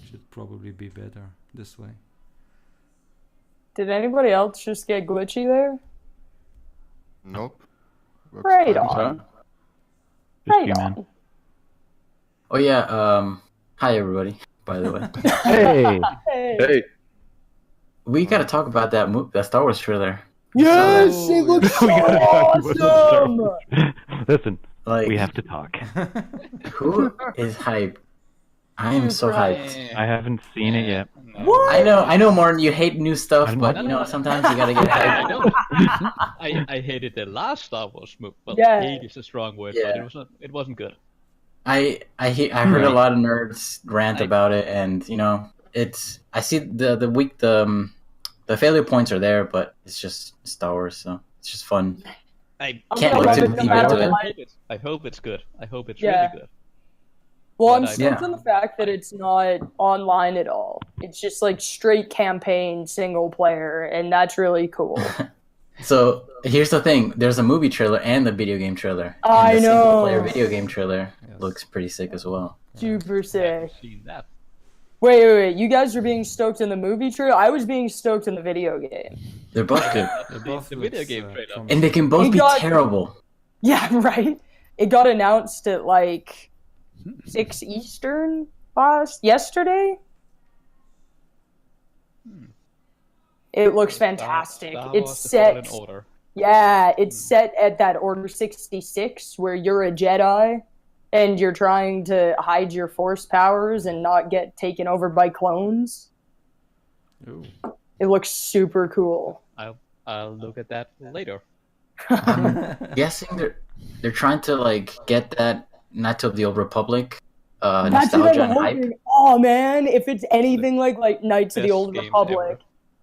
Should probably be better this way. Did anybody else just get glitchy there? Nope. Works Right fine. on. Just Right you, man. on. Oh yeah, hi everybody, by the way. Hey! Hey. We gotta talk about that Star Wars trailer. Yes, Oh, it looks yeah. so We gotta talk about Star awesome! Wars. Listen, Like, we have to talk. who is hyped? I am so hyped. I haven't seen it yet. What? I know, Martin, you hate new stuff, I'm but not- you know, sometimes you gotta get I hyped. know. I hated the last Star Wars movie. Well, Yeah. hate is a strong word, Yeah. but it wasn't good. I heard a lot of nerds rant about it, and you know, I see the failure points are there, but it's just Star Wars, so it's just fun. I Can't gonna wait love to it no deep matter into it. what. I hope it's good. I hope it's Yeah. really good. Well, I'm But I- stoked Yeah. on the fact that it's not online at all. It's just like straight campaign, single player, and that's really cool. So here's the thing: there's a movie trailer and the video game trailer. I and the know. single-player video game trailer Yes. looks pretty sick as well. Super I sick. haven't seen that. Wait. You guys are being stoked in the movie trailer? I was being stoked in the video game. They're both good, They both The video looks, game trailer. promising. and they can both You be got- terrible. Yeah, right? It got announced at like 6 Eastern yesterday. It looks fantastic. Star It's Wars: The set. Fallen Order. Yeah, it's set at that Order 66 where you're a Jedi and you're trying to hide your Force powers and not get taken over by clones. Ooh. It looks super cool. I'll look at that later. I'm guessing they're trying to like get that Knights of the Old Republic That's what nostalgia I'm and hype. hoping. Oh man, if it's anything like Knights of the Best Old game Republic.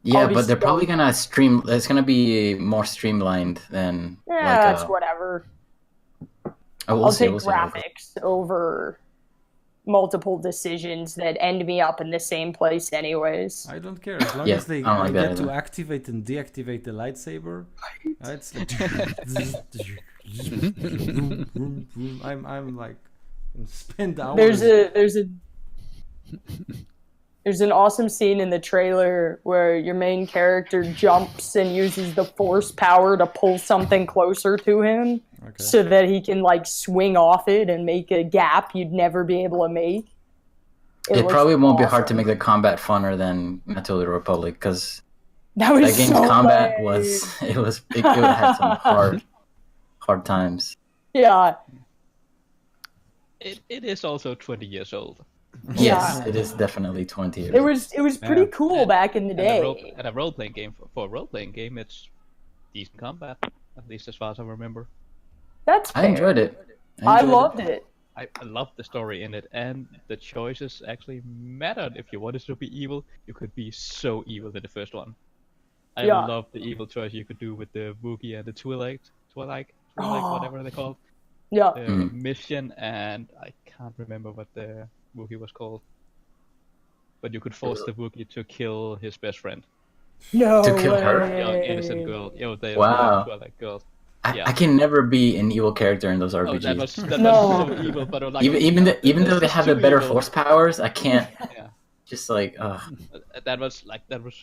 Yeah, I'll be but they're probably stoked. gonna It's gonna be more streamlined than Yeah, like that's whatever. we'll I'll see, take we'll see. graphics over multiple decisions that end me up in the same place anyways. I don't care as long Yeah, as they I don't like that get to either. activate and deactivate the lightsaber. It's like I'm like spend hours. There's an awesome scene in the trailer where your main character jumps and uses the Force power to pull something closer to him Okay. so that he can like swing off it and make a gap you'd never be able to make. It looks probably won't be hard to awesome. make the combat funner than Knights of the Republic because That was that game's so combat lame. it had some hard times. Yeah. It is also 20 years old. Yes, Yeah. it is definitely 20 years. It was pretty Yeah. cool back in the day. And a role-playing game for a role-playing game, it's decent combat, at least as far as I remember. That's fair. I enjoyed it. I enjoyed loved it. I loved the story in it, and the choices actually mattered. If you wanted to be evil, you could be so evil in the first one. I Yeah. loved the evil choice you could do with the Wookiee and the Twi'lek, Oh. whatever they're called. Yeah. The mission, and I can't remember what the Wookiee was called. But you could force the Wookiee to kill his best friend, No To kill her? way. young innocent girl. The Wow. Twi'lek girl. I can never be an evil character in those Oh, RPGs. that was No. so evil, but like even though they have the too better evil. force powers, I can't. Yeah. Just like, That was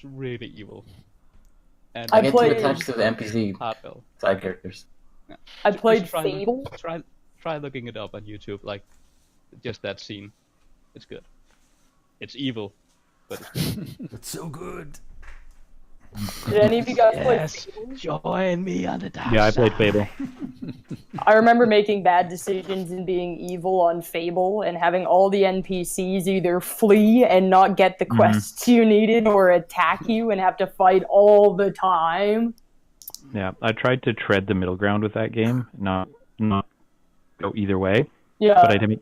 really evil. And I I get played- too attached to the NPC Heartfelt. side characters. I played Just try, Fable. Try looking it up on YouTube, like just that scene. It's good. It's evil, but it's good. It's so good. Did any of you guys play Fable? Join me on the dark Yeah, I played side. Fable. I remember making bad decisions and being evil on Fable and having all the NPCs either flee and not get the quests you needed or attack you and have to fight all the time. Yeah, I tried to tread the middle ground with that game, not go either way. Yeah. But I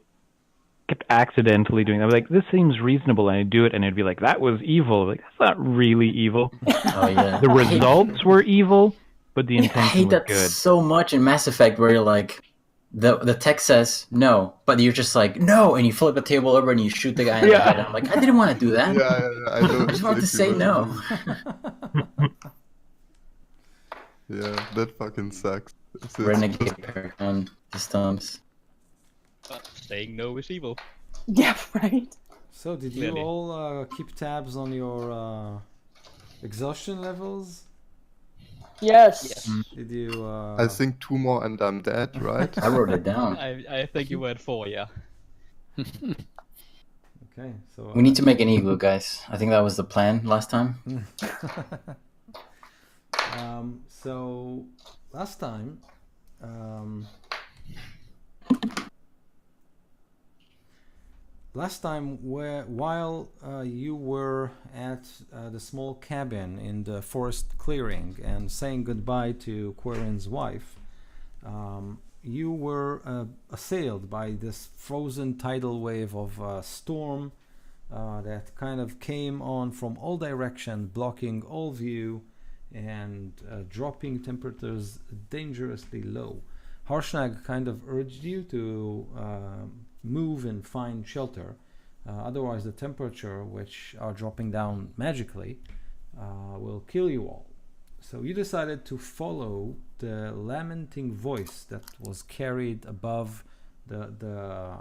kept accidentally doing that. I was like, this seems reasonable, and I'd do it, and it'd be like, that was evil. Like, that's not really evil. Oh yeah. The results were evil, but the I intention hate was that good. so much in Mass Effect, where you're like, the text says no, but you're just like no, and you flip the table over and you shoot the guy in the head. And I'm like, I didn't want to do that. I know. I just wanted to say no. Yeah, that fucking sucks. It's Renegade Paragon systems. But saying no is evil. Yeah, right. So did Clearly. you all keep tabs on your exhaustion levels? Yes. Did you? I think 2 more and I'm dead, right? I wrote it down. I think you were at 4, yeah. Okay, so We need to make an igloo, guys. I think that was the plan last time. So last time, while you were at the small cabin in the forest clearing and saying goodbye to Quirin's wife, you were assailed by this frozen tidal wave of storm that kind of came on from all directions, blocking all view and dropping temperatures dangerously low. Harshnag kind of urged you to move and find shelter. Otherwise, the temperature, which are dropping down magically, will kill you all. So you decided to follow the lamenting voice that was carried above the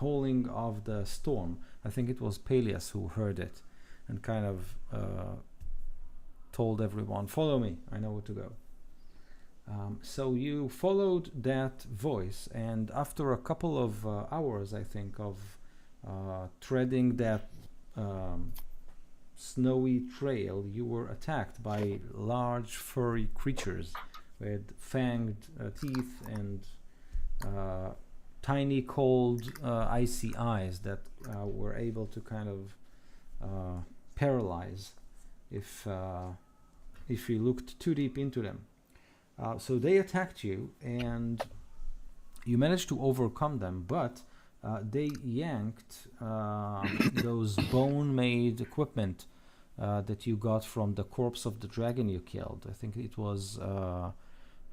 howling of the storm. I think it was Peleus who heard it and kind of told everyone, "Follow me, I know where to go." So you followed that voice, and after a couple of hours, I think, of treading that snowy trail, you were attacked by large furry creatures with fanged teeth and tiny cold icy eyes that were able to kind of paralyze if you looked too deep into them. So they attacked you and you managed to overcome them, but they yanked those bone-made equipment that you got from the corpse of the dragon you killed. I think it was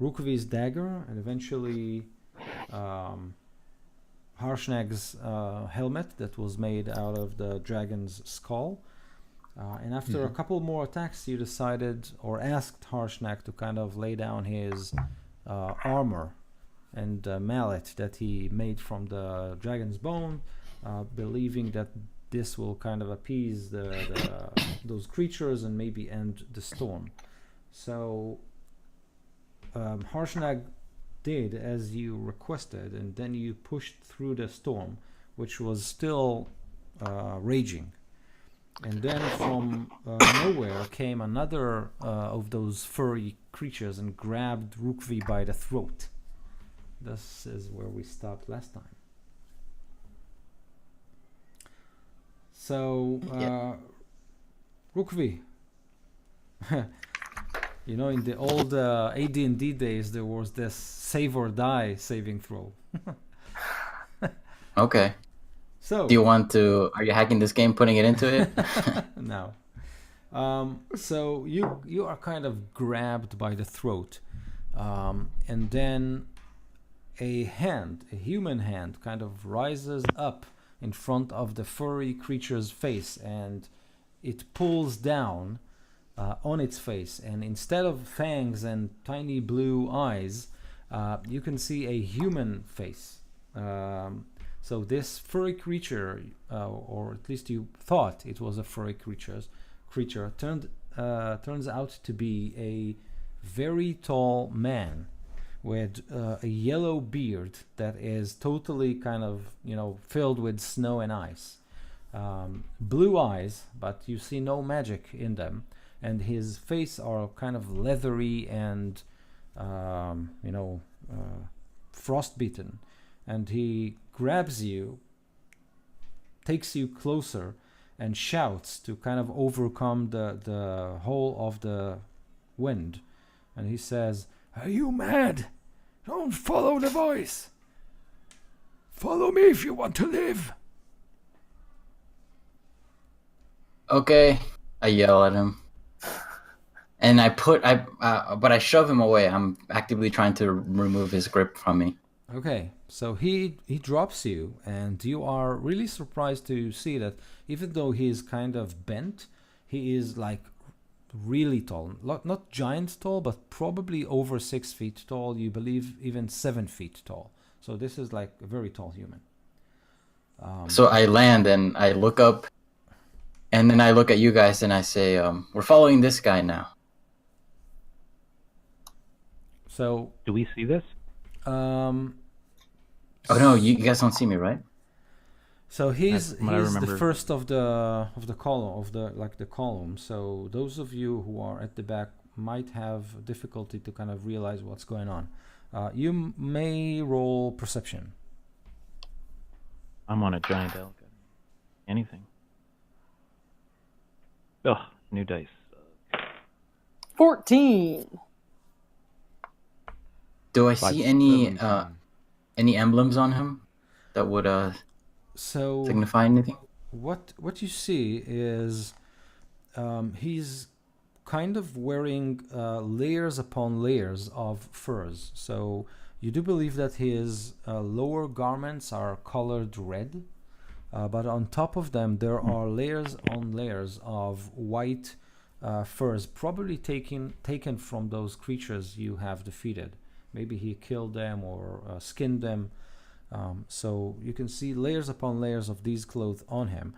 Rukvi's dagger and eventually Harshnag's helmet that was made out of the dragon's skull. And after a couple more attacks, you decided or asked Harshnag to kind of lay down his armor and mallet that he made from the dragon's bone, believing that this will kind of appease those creatures and maybe end the storm. So Harshnag did as you requested, and then you pushed through the storm, which was still raging. And then from nowhere came another of those furry creatures and grabbed Rukvi by the throat. This is where we stopped last time. So, Rukvi, you know, in the old AD&D days, there was this save or die saving throw. Okay. So, Do you want to? Are you hacking this game, putting it into it? no. So you are kind of grabbed by the throat, and then a human hand, kind of rises up in front of the furry creature's face, and it pulls down on its face. And instead of fangs and tiny blue eyes, you can see a human face. So this furry creature, or at least you thought it was a furry creature, turns out to be a very tall man with a yellow beard that is totally kind of, filled with snow and ice. Blue eyes, but you see no magic in them. And his face are kind of leathery and, frostbitten. And he grabs you, takes you closer, and shouts to kind of overcome the whole of the wind. And he says, "Are you mad? Don't follow the voice. Follow me if you want to live." Okay. I yell at him. And but I shove him away. I'm actively trying to remove his grip from me. Okay, so he drops you, and you are really surprised to see that even though he is kind of bent, he is like really tall. Not giant tall, but probably over 6 feet tall. You believe even 7 feet tall. So this is like a very tall human. So I land and I look up, and then I look at you guys and I say, "We're following this guy now." So, Do we see this? um, Oh no, you guys don't see me, right? so he's From what I he's the remember. first of the column of the column. So those of you who are at the back might have difficulty to kind of realize what's going on. You may roll perception. I'm on a giant elk. Anything. Ugh, new dice. 14. Do I Five, see 17. any emblems on him that would So signify anything? what you see is he's kind of wearing layers upon layers of furs. So you do believe that his lower garments are colored red, but on top of them there are layers on layers of white furs, probably taken from those creatures you have defeated. Maybe he killed them or skinned them. So you can see layers upon layers of these clothes on him.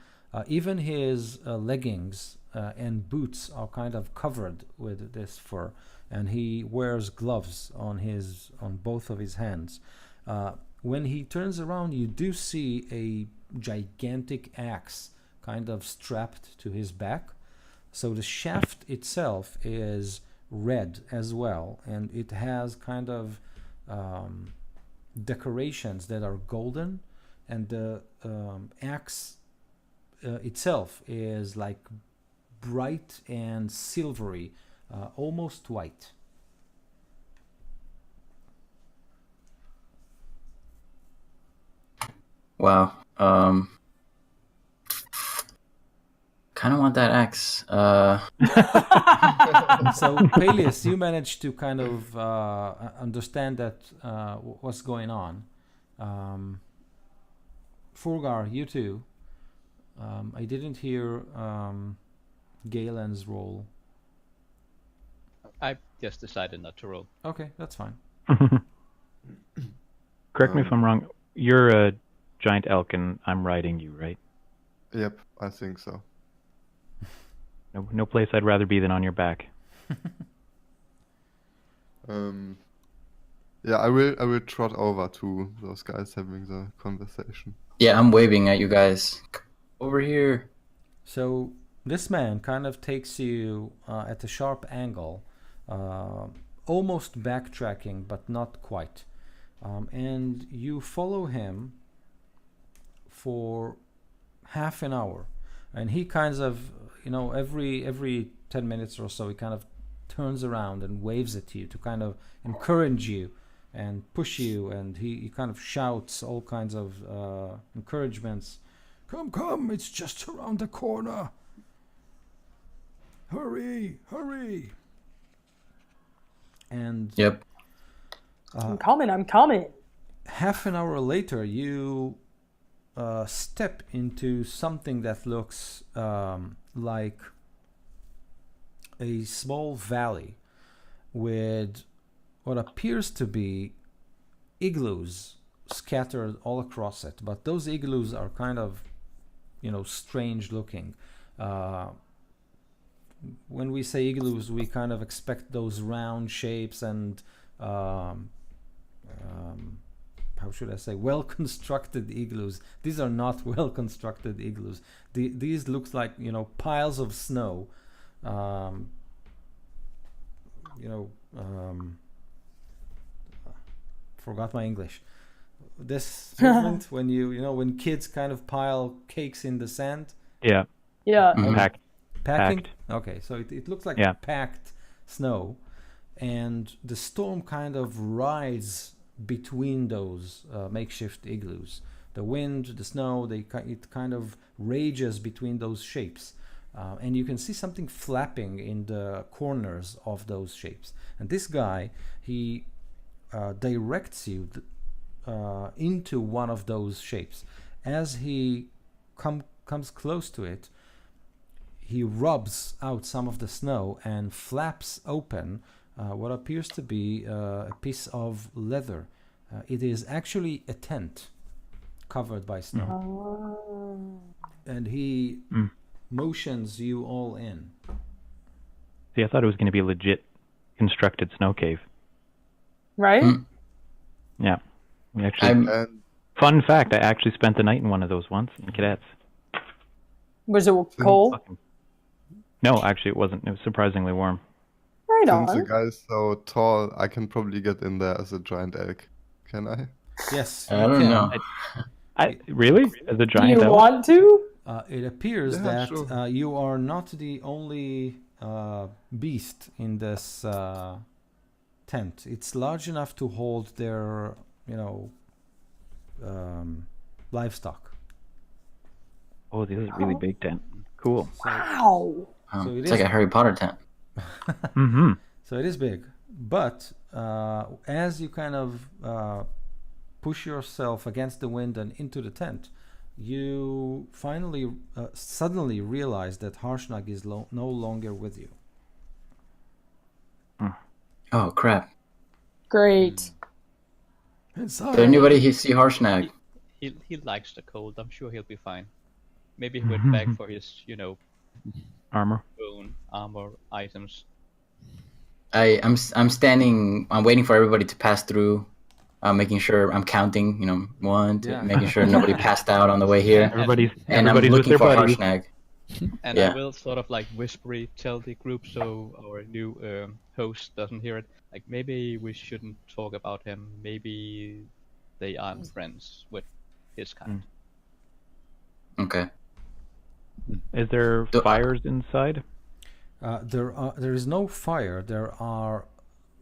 Even his leggings and boots are kind of covered with this fur, and he wears gloves on both of his hands. When he turns around, you do see a gigantic axe kind of strapped to his back. So the shaft itself is red as well, and it has kind of decorations that are golden, and the axe itself is like bright and silvery, almost white. Wow. Kind of want that axe. So Peleus, you managed to kind of understand that what's going on. Furgar, you too. I didn't hear Galen's roll. I just decided not to roll. Okay, that's fine. Correct me if I'm wrong. You're a giant elk and I'm riding you, right? Yep, I think so. No place I'd rather be than on your back. Yeah, I will trot over to those guys having the conversation. Yeah, I'm waving at you guys. Over here. So this man kind of takes you at a sharp angle, almost backtracking, but not quite. And you follow him for half an hour. And he kind of, every 10 minutes or so, he kind of turns around and waves at you to kind of encourage you and push you. And he kind of shouts all kinds of encouragements. Come, it's just around the corner. Hurry. And Yep. I'm coming. half an hour later, you step into something that looks like a small valley with what appears to be igloos scattered all across it. But those igloos are kind of, strange looking. When we say igloos, we kind of expect those round shapes and how should I say, well-constructed igloos. These are not well-constructed igloos. These looks like, piles of snow. Forgot my English. This movement when when kids kind of pile cakes in the sand. Yeah. Yeah. Mhm. Packed. Packing? Packed. Okay, so it looks like Yeah. packed snow, and the storm kind of rides between those makeshift igloos. The wind, the snow, it kind of rages between those shapes. And you can see something flapping in the corners of those shapes. And this guy, he directs you into one of those shapes. As he comes close to it, he rubs out some of the snow and flaps open what appears to be a piece of leather. It is actually a tent. covered by snow. Oh. And he Mm. motions you all in. See, I thought it was going to be a legit constructed snow cave. Right? Hmm. Yeah. We actually, I'm And fun fact, I actually spent the night in one of those once in cadets. Was it cold? Fucking- No, actually it wasn't. It was surprisingly warm. Right since the on. guy is so tall, I can probably get in there as a giant elk. Can I? Yes, I you don't can. know. Really? As a Do giant you elk? want to? It appears Yeah, that sure. you are not the only beast in this tent. It's large enough to hold their, livestock. Oh, this is a really big tent. Cool. So, Wow. So it It's is- like a Harry Potter tent. Mm-hmm. so it is big, but as you kind of push yourself against the wind and into the tent, you finally suddenly realize that Harshnag is no longer with you. Oh crap! Great. Did anybody see Harshnag? He likes the cold. I'm sure he'll be fine. Maybe he went back for his, Armor. own armor items. I'm standing. I'm waiting for everybody to pass through. I'm making sure I'm counting. One, two, Yeah. making sure nobody passed out on the way here. Everybody's And I'm with looking their for buddies. Harshnag. And Yeah. I will sort of like whispery tell the group so our new host doesn't hear it. Like maybe we shouldn't talk about him. Maybe they aren't friends with his kind. Okay. Is there Do- fires inside? There is no fire. There are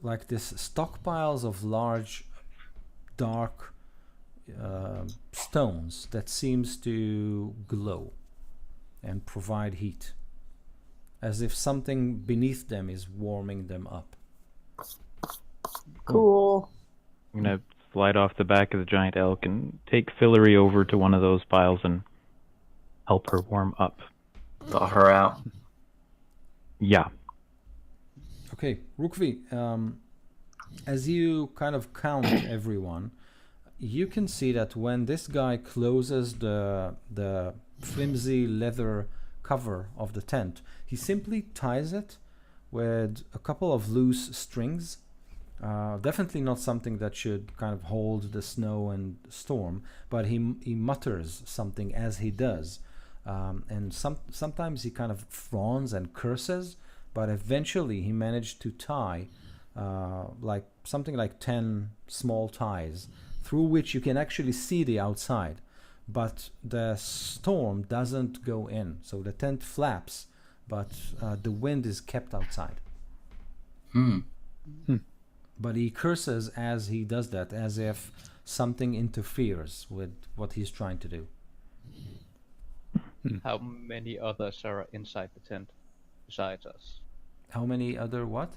like this stockpiles of large, dark stones that seems to glow and provide heat, as if something beneath them is warming them up. Cool. I'm gonna slide off the back of the giant elk and take Fillory over to one of those piles and help her warm up. Thaw her out. Yeah. Okay, Rukvi, as you kind of count everyone, you can see that when this guy closes the flimsy leather cover of the tent, he simply ties it with a couple of loose strings. Definitely not something that should kind of hold the snow and storm, but he mutters something as he does. And sometimes he kind of frowns and curses, but eventually he managed to tie like something like 10 small ties through which you can actually see the outside, but the storm doesn't go in, so the tent flaps, but the wind is kept outside. But he curses as he does that, as if something interferes with what he's trying to do. How many others are inside the tent besides us? How many other what?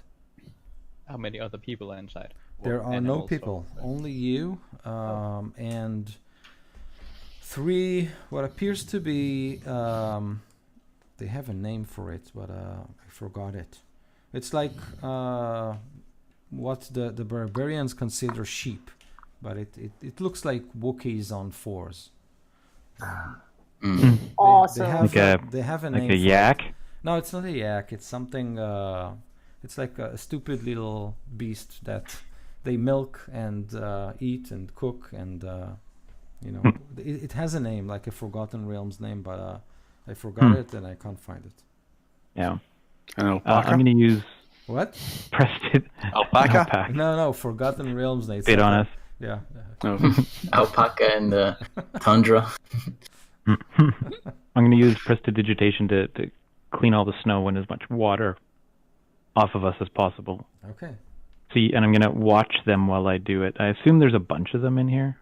How many other people are inside? There Or are no animals or- people, only you, and three, what appears to be, they have a name for it, but I forgot it. It's like what the barbarians consider sheep, but it looks like Wookiees on fours. Awesome. They have a name Like a for yak? it. No, it's not a yak. It's something. It's like a stupid little beast that they milk and eat and cook, and it has a name, like a Forgotten Realms name, but I forgot it and I can't find it. Yeah. An alpaca? I'm gonna use What? Preston. Alpaca? No, Forgotten Realms name. Bit on us. Yeah. No. Alpaca in the tundra. I'm gonna use prestidigitation to clean all the snow and as much water off of us as possible. Okay. See, and I'm gonna watch them while I do it. I assume there's a bunch of them in here.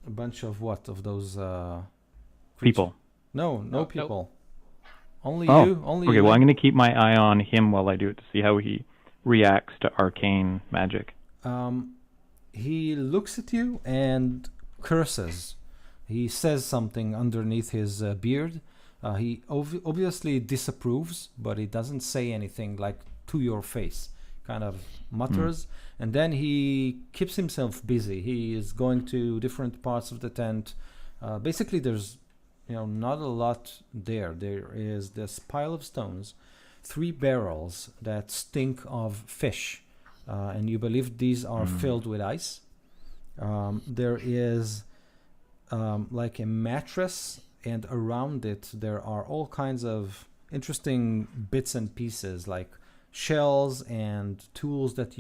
A bunch of what? Of those People. No Nope. people. Only Oh, you. Only okay. you. Well, I'm gonna keep my eye on him while I do it to see how he reacts to arcane magic. He looks at you and curses. He says something underneath his beard. He obviously disapproves, but he doesn't say anything like to your face. kind of mutters, and then he keeps himself busy. He is going to different parts of the tent. Basically, there's not a lot there. There is this pile of stones, 3 barrels that stink of fish, and you believe these are filled with ice. There is like a mattress, and around it there are all kinds of interesting bits and pieces, like shells and tools that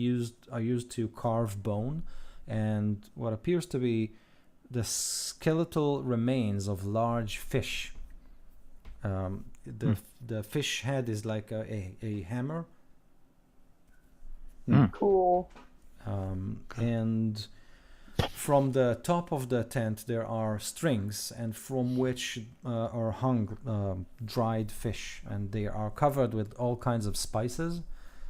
are used to carve bone, and what appears to be the skeletal remains of large fish. The fish head is like a hammer. Cool. And from the top of the tent there are strings, and from which are hung dried fish, and they are covered with all kinds of spices.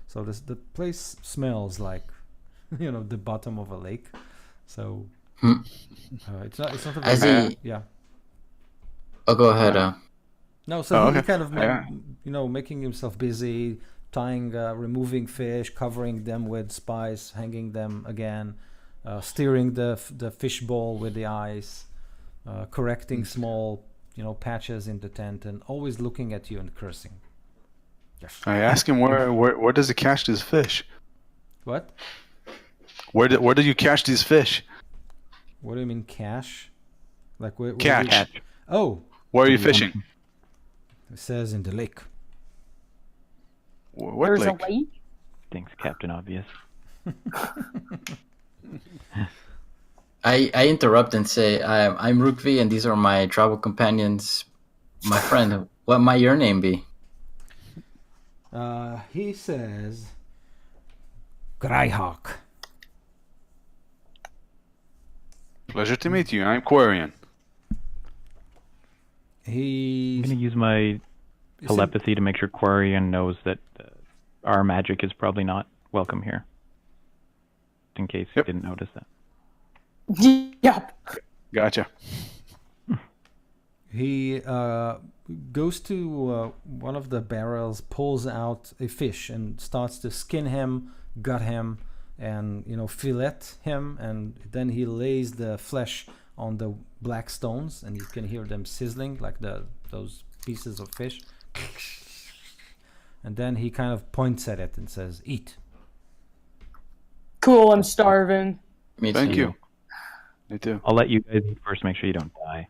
So the place smells like the bottom of a lake. So it's not a As very, he- yeah. Oh, go ahead. No, so he okay. kind of Yeah. making himself busy, tying, removing fish, covering them with spice, hanging them again, steering the fish bowl with the ice, correcting small patches in the tent, and always looking at you and cursing. Yes. I ask him where does he catch these fish? What? Where do you catch these fish? What do you mean cash? Like where Catch. Oh, Where are you fishing? it says in the lake. What There's lake? a lake? Thanks, Captain Obvious. I interrupt and say, I'm Rukvi, and these are my travel companions. My friend, what might your name be? He says Greyhawk. Pleasure to meet you. I'm Quarian. I'm He's going to use my telepathy to make sure Quarian knows that our magic is probably not welcome here. In case Yep. you didn't notice that. Yep. Gotcha. He goes to one of the barrels, pulls out a fish, and starts to skin him, gut him, and fillet him, and then he lays the flesh on the black stones, and you can hear them sizzling like those pieces of fish. And then he kind of points at it and says, "Eat." Cool, I'm starving. Me Thank too. you. Me too. I'll let you guys eat first, make sure you don't die.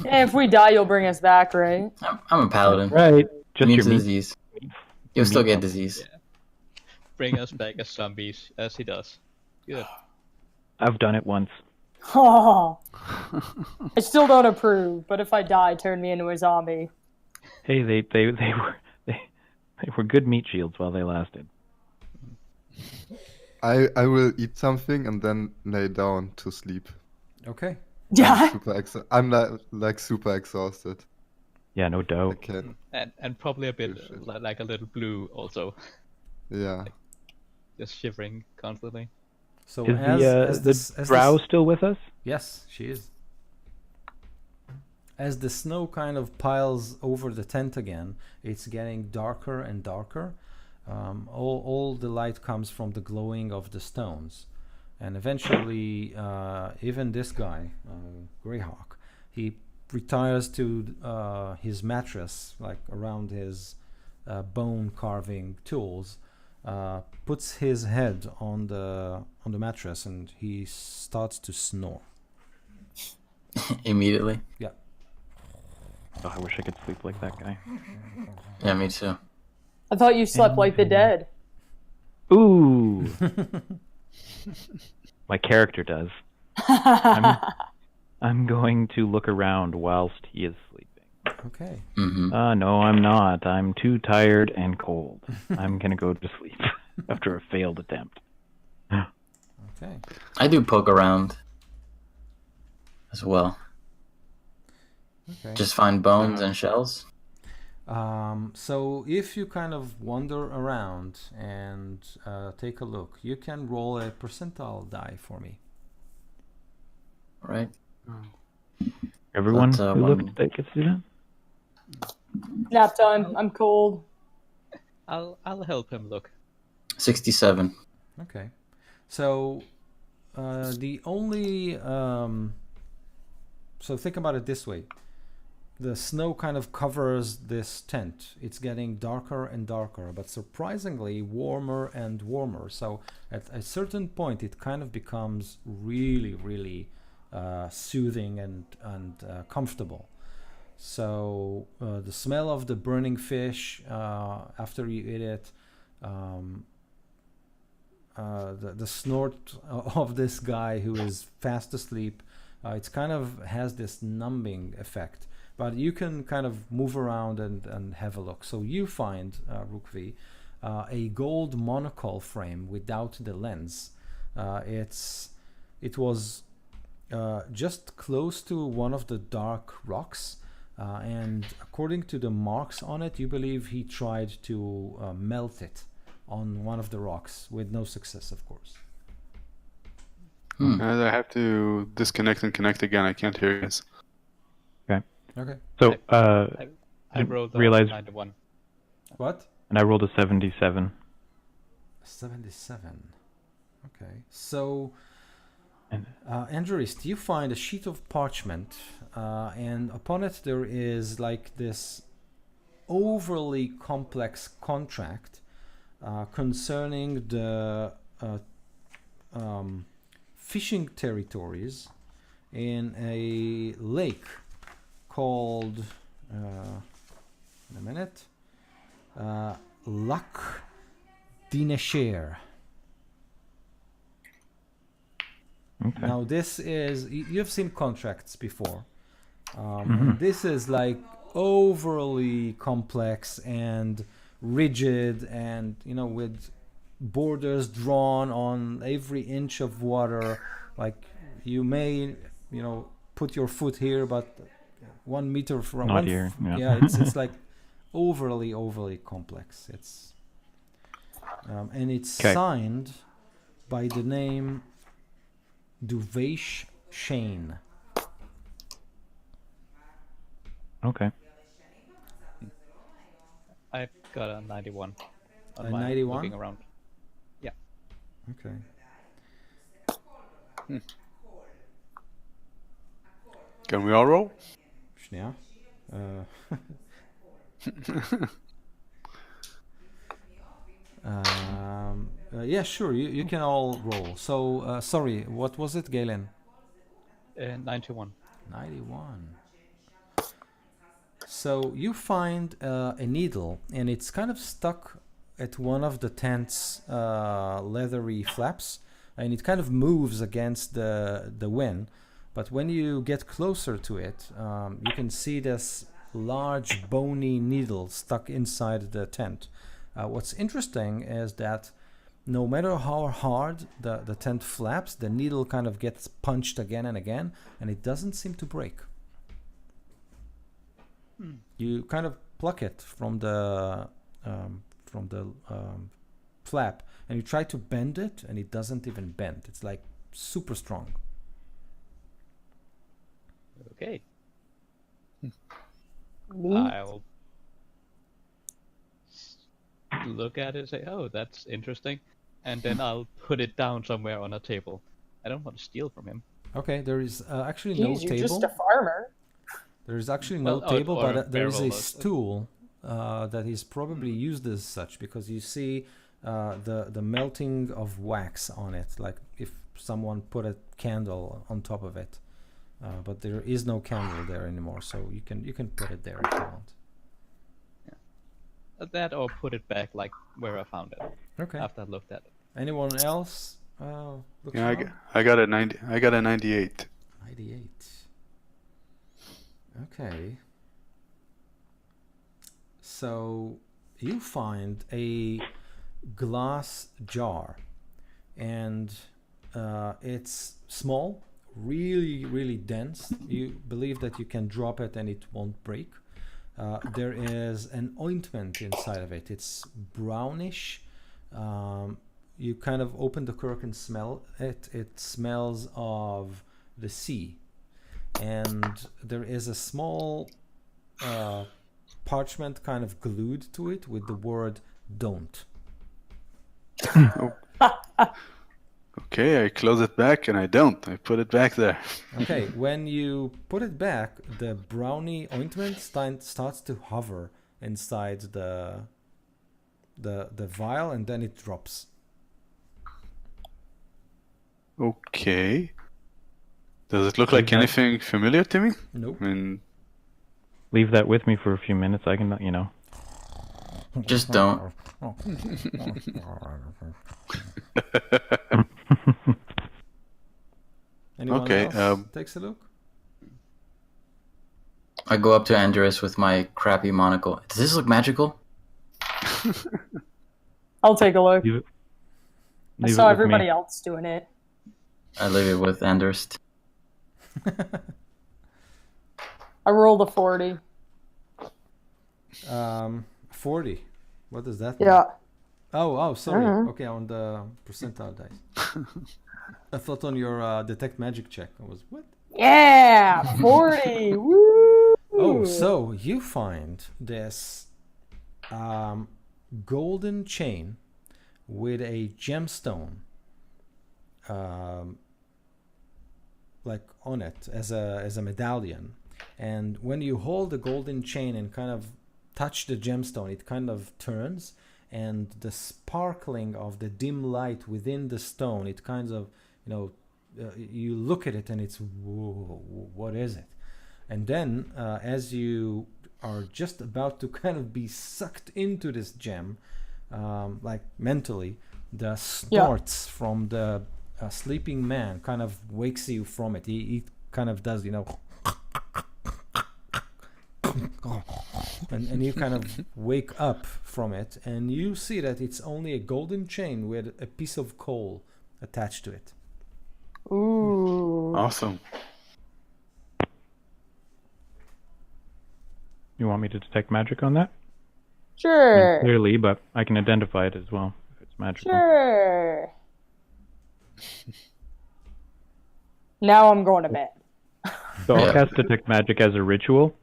Hey, if we die, you'll bring us back, right? I'm a paladin. Right. Just Immune your to meat. disease. You'll still meat. get disease. Yeah. Bring us back as zombies, as he does. Good. I've done it once. Oh, I still don't approve, but if I die, turn me into a zombie. Hey, they were good meat shields while they lasted. I will eat something and then lay down to sleep. Okay. Yeah. I'm like super exhausted. Yeah, no I doubt. can't. And probably a bit Shit. like a little blue also, Yeah. just shivering constantly. So Is as the drow still with us? Yes, she is. As the snow kind of piles over the tent again, it's getting darker and darker. All the light comes from the glowing of the stones. And eventually, even this guy, Greyhawk, he retires to his mattress, like around his bone carving tools, puts his head on the mattress, and he starts to snore. Immediately. Yeah. Oh, I wish I could sleep like that guy. Yeah, me too. I thought you slept like the dead. Ooh. My character does. I'm going to look around whilst he is sleeping. Okay. Hmm. No, I'm not. I'm too tired and cold. I'm gonna go to sleep after a failed attempt. Okay. I do poke around as well. Okay. Just find bones and shells. So if you kind of wander around and take a look, you can roll a percentile die for me. Right? Everyone That's, who one- looked that gets to do that? Nap time. I'm cold. I'll help him look. 67. Okay. So the only so think about it this way. The snow kind of covers this tent. It's getting darker and darker, but surprisingly warmer and warmer. So at a certain point, it kind of becomes really, really soothing and comfortable. So the smell of the burning fish after you eat it, the snort of this guy who is fast asleep, it's kind of has this numbing effect. But you can kind of move around and have a look. So you find, Rukvi, a gold monocle frame without the lens. It was just close to one of the dark rocks. And according to the marks on it, you believe he tried to melt it on one of the rocks with no success, of course. And I have to disconnect and connect again. I can't hear you guys. Okay. So I rolled a realized- 91. What? and I rolled a 77. 77. Okay. So, And- Andrews, you find a sheet of parchment, and upon it there is like this overly complex contract concerning the fishing territories in a lake called, in a minute, Lac Dinesher. Okay. Now this is, you've seen contracts before. And this is like overly complex and rigid, and with borders drawn on every inch of water. Like you may put your foot here, but 1 meter from Not here, yeah. yeah, it's like overly complex. It's and it's 'Kay. signed by the name Duveish Shane. Okay. I've got a 91. On A my 91? Looking around. Okay. Can we all roll? Yeah. Yeah, sure. You can all roll. So, sorry, what was it, Galen? 91. 91. So you find a needle, and it's kind of stuck at one of the tent's leathery flaps, and it kind of moves against the wind. But when you get closer to it, you can see this large bony needle stuck inside the tent. What's interesting is that no matter how hard the tent flaps, the needle kind of gets punched again and again, and it doesn't seem to break. You kind of pluck it from the flap, and you try to bend it, and it doesn't even bend. It's like super strong. Okay. Neat. I'll look at it and say, oh, that's interesting. And then I'll put it down somewhere on a table. I don't want to steal from him. Okay, there is actually no Jeez, you're table. just a farmer. There is actually no Well, table, or but there is a barrel of- stool that is probably used as such, because you see the melting of wax on it, like if someone put a candle on top of it. But there is no candle there anymore, so you can put it there if you want. That or put it back like where I found it Okay. after I looked at it. Anyone else? Looks Yeah, around? I got a 90. I got a 98. 98. Okay. So you find a glass jar, and it's small, really dense. You believe that you can drop it and it won't break. There is an ointment inside of it. It's brownish. You kind of open the cork and smell it. It smells of the sea. And there is a small parchment kind of glued to it with the word "don't." Okay, I close it back and I don't. I put it back there. Okay, when you put it back, the brownie ointment starts to hover inside the vial, and then it drops. Okay. Does it look like Okay. anything familiar to me? Nope. I mean, Leave that with me for a few minutes. I can, Just don't. Anyone Okay, else takes a look? I go up to Andres with my crappy monocle. Does this look magical? I'll take a look. Leave it, I leave it saw with everybody me. else doing it. I leave it with Andres. I rolled a 40. 40. What does that mean? Yeah. Oh, sorry. Mhm. Okay, on the percentile dice. I thought on your detect magic check. I was, what? Yeah, 40. Woo! Oh, so you find this golden chain with a gemstone like on it as a medallion. And when you hold the golden chain and kind of touch the gemstone, it kind of turns, and the sparkling of the dim light within the stone, it kind of, you look at it and it's, whoa, what is it? And then as you are just about to kind of be sucked into this gem, like mentally, the snorts from the sleeping man kind of wakes you from it. He kind of does, and you kind of wake up from it, and you see that it's only a golden chain with a piece of coal attached to it. Ooh. awesome. You want me to detect magic on that? Sure. Clearly, but I can identify it as well if it's magical. Sure. Now I'm going to bed. So I'll Yeah. cast detect magic as a ritual,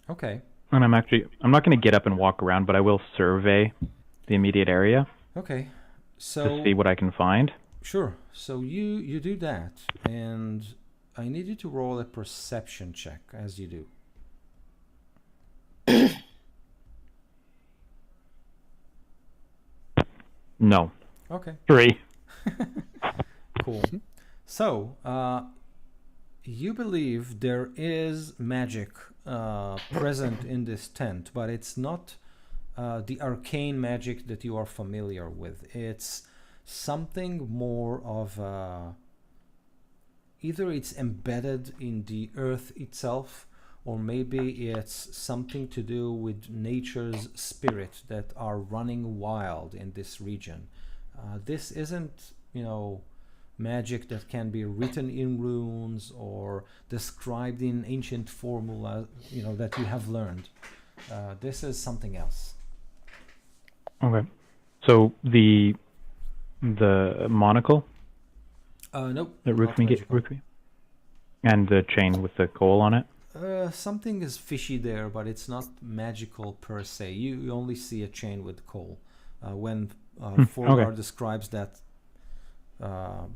Okay. and I'm not going to get up and walk around, but I will survey the immediate area Okay. to So see what I can find. sure. So you do that, and I need you to roll a perception check as you do. No. Okay. 3. Cool. So, you believe there is magic present in this tent, but it's not the arcane magic that you are familiar with. It's something more of either it's embedded in the earth itself, or maybe it's something to do with nature's spirit that are running wild in this region. This isn't, magic that can be written in runes or described in ancient formula, that you have learned. This is something else. Okay. So the monocle Nope. that not magical. Rukmi, and the chain with the coal on it. Something is fishy there, but it's not magical per se. You only see a chain with coal. When Forgar okay. describes that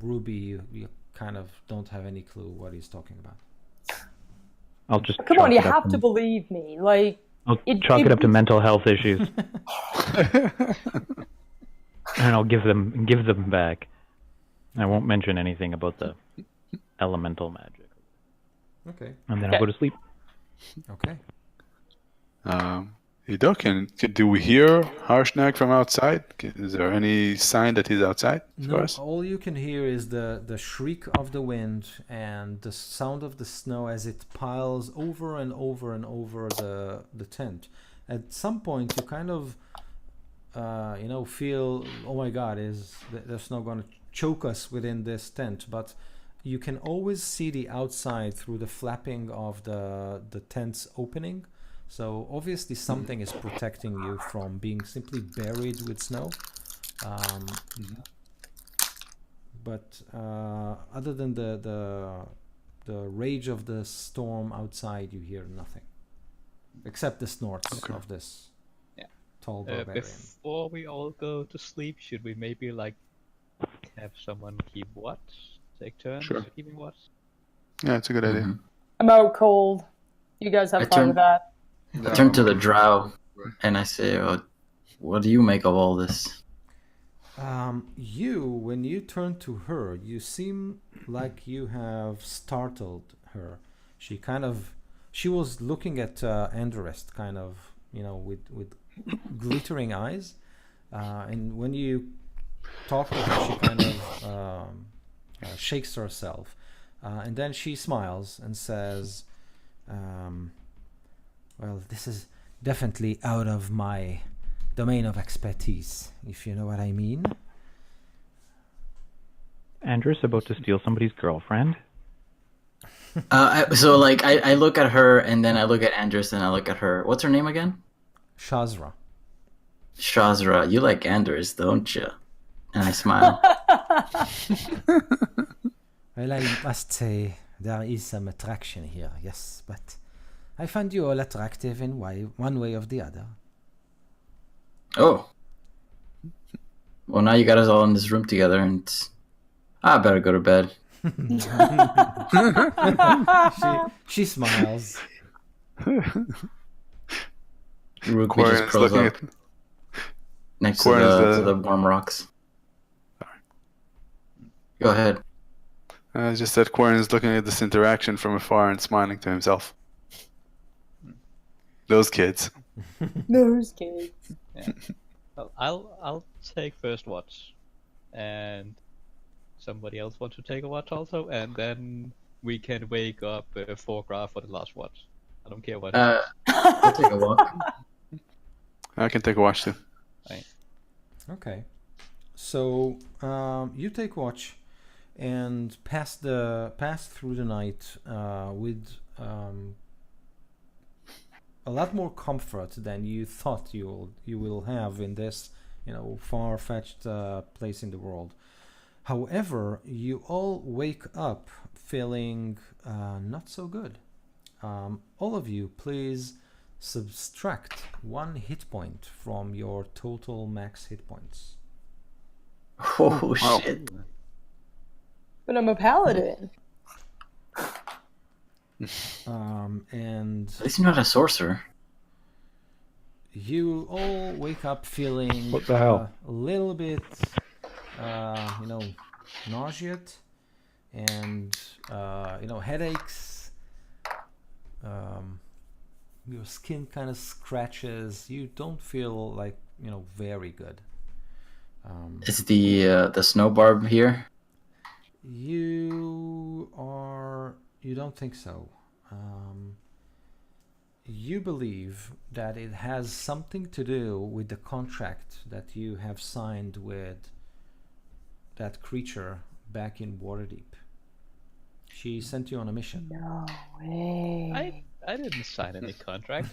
ruby, you kind of don't have any clue what he's talking about. I'll just Come chalk on, you it up have to believe me. I'll it- chalk it it up to was- mental health issues, and I'll give them back. I won't mention anything about the elemental magic, Okay. and then I'll go to sleep. Okay. Hido, do we hear Harshnag from outside? Is there any sign that he's outside for No, us? all you can hear is the shriek of the wind and the sound of the snow as it piles over and over and over the tent. At some point, you kind of, feel, oh my God, is the snow going to choke us within this tent? But you can always see the outside through the flapping of the tent's opening. So obviously something is protecting you from being simply buried with snow. But other than the rage of the storm outside, you hear nothing except the snorts Okay. of this tall barbarian. Before we all go to sleep, should we maybe like have someone keep watch? Take turns Sure. keeping watch? Yeah, it's a good idea. Mhm. I'm out cold. You guys have fun with that. I turn to the drow and I say, what do you make of all this? When you turn to her, you seem like you have startled her. She was looking at Andorest, kind of, with glittering eyes. And when you talk to her, she kind of shakes herself. And then she smiles and says, well, this is definitely out of my domain of expertise, if you know what I mean. Andrew's about to steal somebody's girlfriend. So like I look at her and then I look at Andrus and I look at her. What's her name again? Shazra. Shazra. You like Andrus, don't you? And I smile. Well, I must say there is some attraction here, yes, but I find you all attractive in one way or the other. Oh. Well, now you got us all in this room together, and I better go to bed. She smiles. Rugby just Quarren's curls looking up next to Quarren's the warm rocks. Go ahead. just that Quarren's looking at this interaction from afar and smiling to himself. Those kids. Those kids. Yeah. Well, I'll take first watch, and somebody else wants to take a watch also, and then we can wake up Forgra for the last watch. I don't care what. I'll take a walk. I can take a watch too. Right. Okay. So you take watch and pass through the night with a lot more comfort than you thought you will have in this, far-fetched place in the world. However, you all wake up feeling not so good. All of you, please subtract 1 hit point from your total max hit points. Oh shit! But I'm a paladin. And At least you're not a sorcerer. you all wake up feeling What the hell? a little bit, nauseous and headaches. Your skin kind of scratches. You don't feel like very good. Is the snowbarb here? You don't think so. You believe that it has something to do with the contract that you have signed with that creature back in Waterdeep. She sent you on a mission. No way. I didn't sign any contract.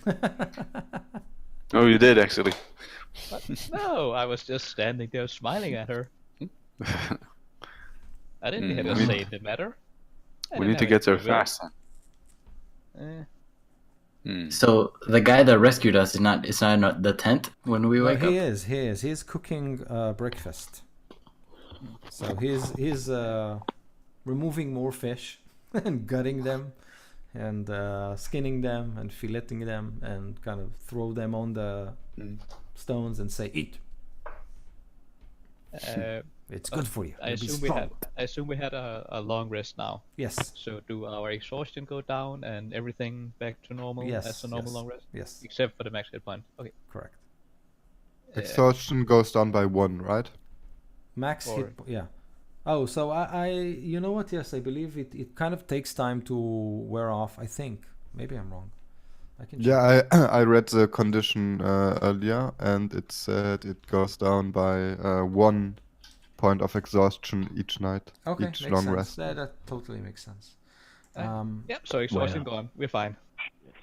Oh, you did actually. But no, I was just standing there smiling at her. I didn't have a say in the matter. We need to get there fast. So the guy that rescued us is not the tent when we wake up. He is. He's cooking breakfast. So he's removing more fish and gutting them and skinning them and filleting them and kind of throw them on the stones and say, eat. It's good for you. I You'll be assume we had a long rest now. Yes. So do our exhaustion go down and everything back to normal as a normal long rest? Yes. Except for the max hit point. Okay. Correct. Exhaustion goes down by 1, right? Max hit. Yeah. Oh, so I you know what? Yes, I believe it kind of takes time to wear off. I think. Maybe I'm wrong. I can check. Yeah, I read the condition earlier, and it said it goes down by 1 point of exhaustion each night. Okay, each makes long sense. rest. That totally makes sense. Yep. So exhaustion gone. We're fine.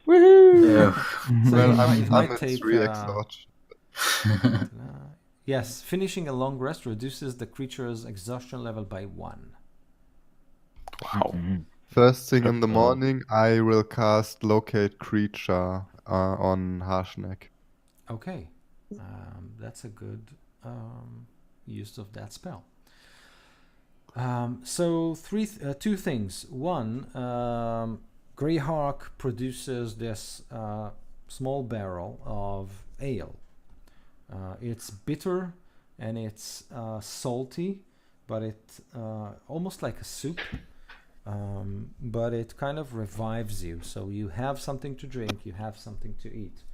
Woohoo! So Well, it I'm might at take 3 exhaustion. yes, finishing a long rest reduces the creature's exhaustion level by 1. Wow. First thing in the morning, I will cast Locate Creature on Harshnag. Okay. That's a good use of that spell. So two things. One, Greyhawk produces this small barrel of ale. It's bitter and it's salty, but it's almost like a soup. But it kind of revives you. So you have something to drink, you have something to eat.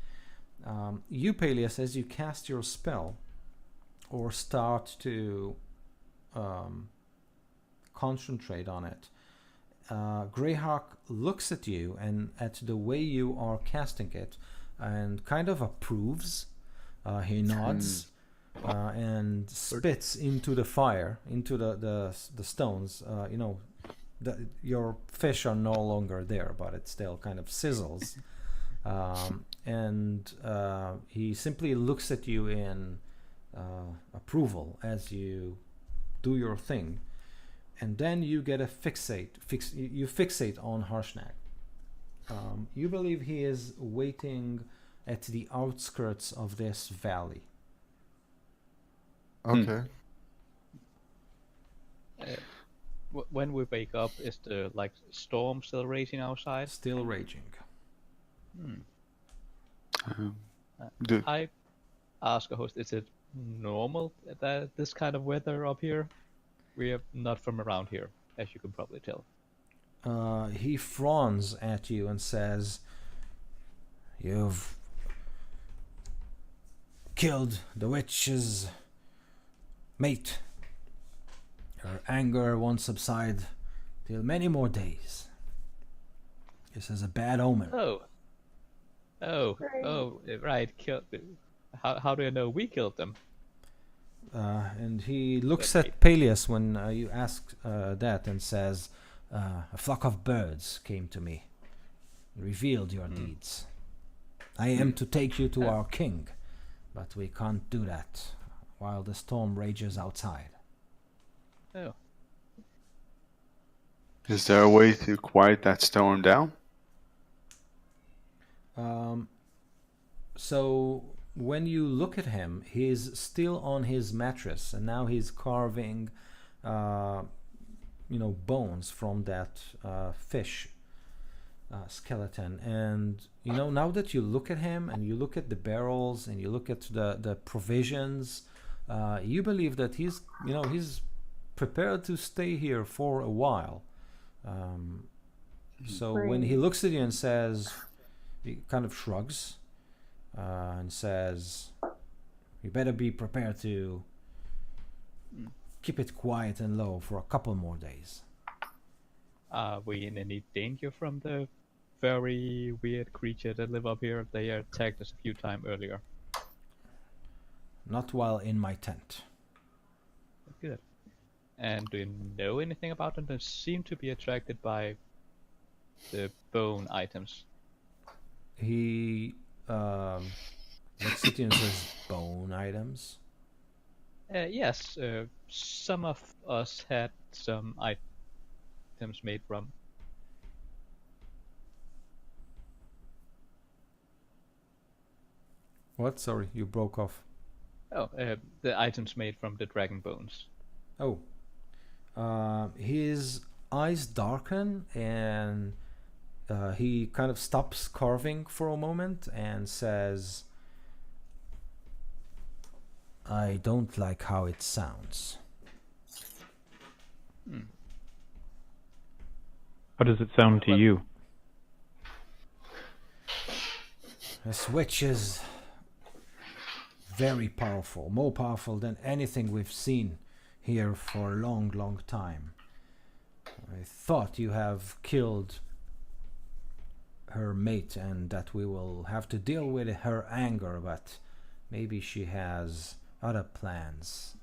You, Peleus, as you cast your spell or start to concentrate on it, Greyhawk looks at you and at the way you are casting it and kind of approves. He nods and spits into the fire, into the stones. Your fish are no longer there, but it still kind of sizzles. And he simply looks at you in approval as you do your thing. And then you get a you fixate on Harshnag. You believe he is waiting at the outskirts of this valley. Okay. When we wake up, is the storm still raging outside? Still raging. I ask a host, is it normal that this kind of weather up here? We are not from around here, as you can probably tell. He frowns at you and says, "You've killed the witch's mate. Her anger won't subside till many more days. This is a bad omen." Right. How do you know we killed them? And he looks at Peleus when you ask that and says, "A flock of birds came to me, revealed your deeds. I am to take you to our king, but we can't do that while the storm rages outside." Oh. Is there a way to quiet that storm down? So when you look at him, he's still on his mattress, and now he's carving, bones from that fish skeleton. And now that you look at him, and you look at the barrels, and you look at the provisions, you believe that he's prepared to stay here for a while. So when he looks at you and says, he kind of shrugs and says, "You better be prepared to keep it quiet and low for a couple more days." Are we in any danger from the very weird creature that live up here? They attacked us a few times earlier. Not while in my tent. Good. And do you know anything about them? They seem to be attracted by the bone items. He looks at you and says, "Bone items?" Yes, some of us had some items made from. What? Sorry, you broke off. Oh, the items made from the dragon bones. Oh. His eyes darken and he kind of stops carving for a moment and says, "I don't like how it sounds." How does it sound to you? This witch is very powerful, more powerful than anything we've seen here for a long, long time. I thought you have killed her mate and that we will have to deal with her anger, but maybe she has other plans.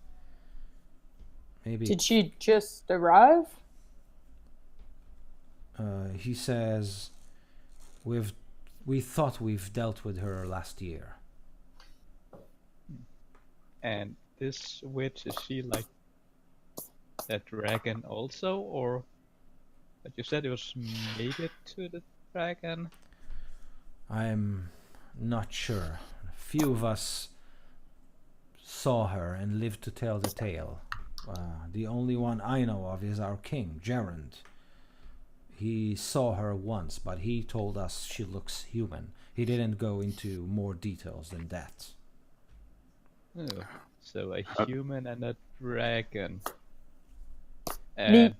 Maybe. Did she just arrive? He says, we thought we've dealt with her last year. And this witch, is she like a dragon also, or? But you said it was mated to the dragon. I'm not sure. A few of us saw her and lived to tell the tale. The only one I know of is our king, Gerund. He saw her once, but he told us she looks human. He didn't go into more details than that. Oh, so a human and a dragon. Neat. And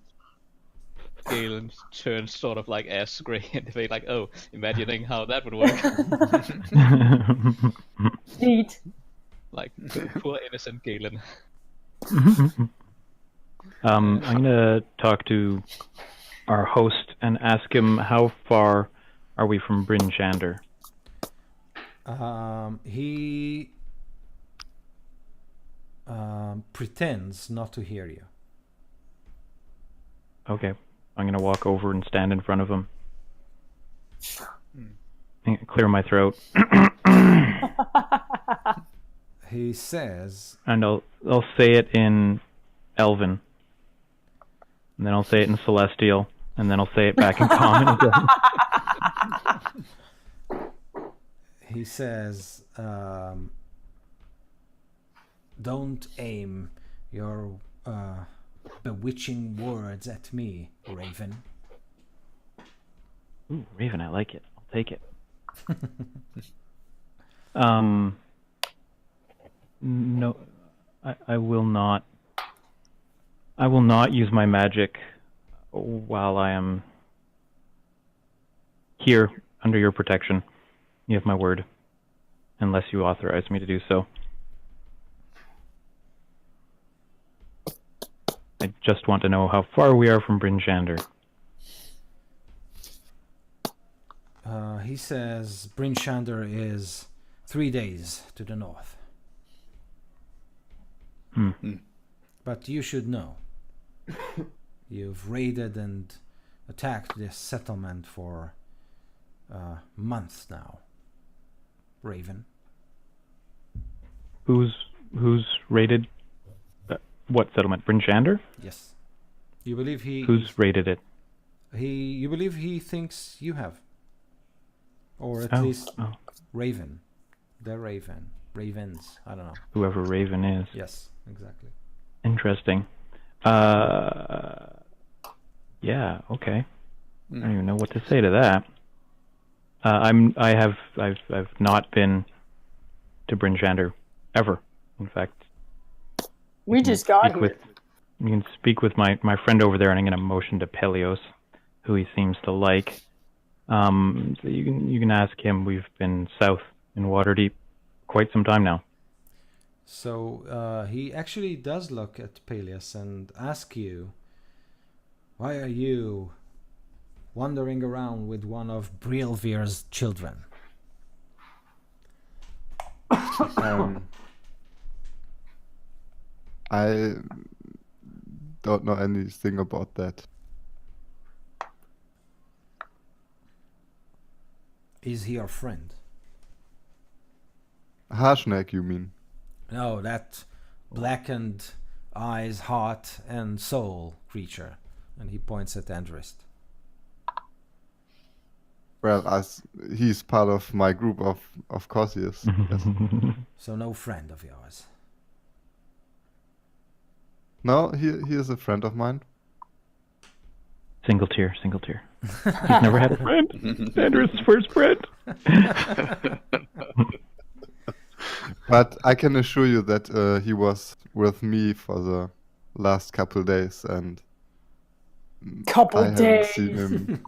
Galen turns sort of like ass gray in the face, like, oh, imagining how that would work. Neat. Like, poor innocent Galen. I'm gonna talk to our host and ask him how far are we from Bryn Shander? He pretends not to hear you. Okay, I'm gonna walk over and stand in front of him. And clear my throat. He says, And I'll say it in Elven. And then I'll say it in Celestial. And then I'll say it back in Common again. he says, don't aim your bewitching words at me, Raven. Ooh, Raven, I like it. I'll take it. No, I will not. I will not use my magic while I am here under your protection. You have my word, unless you authorize me to do so. I just want to know how far we are from Bryn Shander. He says Bryn Shander is 3 days to the north. But you should know. You've raided and attacked this settlement for months now, Raven. Who's raided? What settlement? Bryn Shander? Yes. You believe he... Who's raided it? You believe he thinks you have. Or at least Raven. The Raven. Ravens. I don't know. Whoever Raven is. Yes, exactly. Interesting. Yeah, okay. I don't even know what to say to that. I've not been to Bryn Shander ever. In fact, We just got here. You can speak with my friend over there, and I'm going to motion to Pelios, who he seems to like. So you can ask him. We've been south in Waterdeep quite some time now. So he actually does look at Pelias and ask you, why are you wandering around with one of Brilvir's children? I don't know anything about that. Is he your friend? Harshnag, you mean? No, that blackened eyes, heart, and soul creature. And he points at Andrist. Well, he's part of my group, of course he is. Yes. So no friend of yours. No, he is a friend of mine. Single tier. He's never had a friend. Andrew's first friend. But I can assure you that he was with me for the last couple days, and I haven't seen him,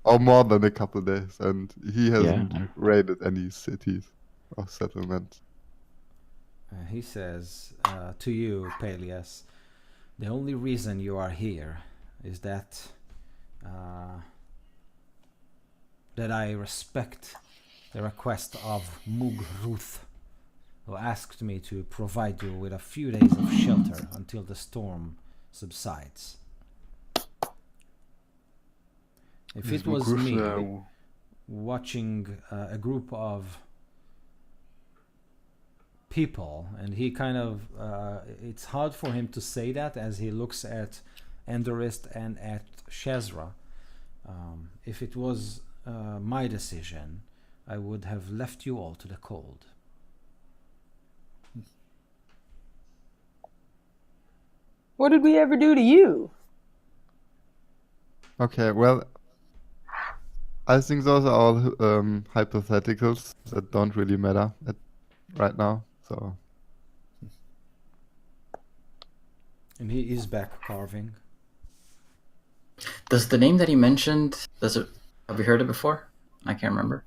or more than a couple days, and he hasn't raided any cities or settlements. He says to you, Pelias, the only reason you are here is that I respect the request of Mugruth, who asked me to provide you with a few days of shelter until the storm subsides. If it was me watching a group of people, and he kind of it's hard for him to say that as he looks at Endorist and at Shezra. If it was my decision, I would have left you all to the cold. What did we ever do to you? Okay, well, I think those are all hypotheticals that don't really matter right now. So And he is back carving. Does the name that he mentioned, have we heard it before? I can't remember.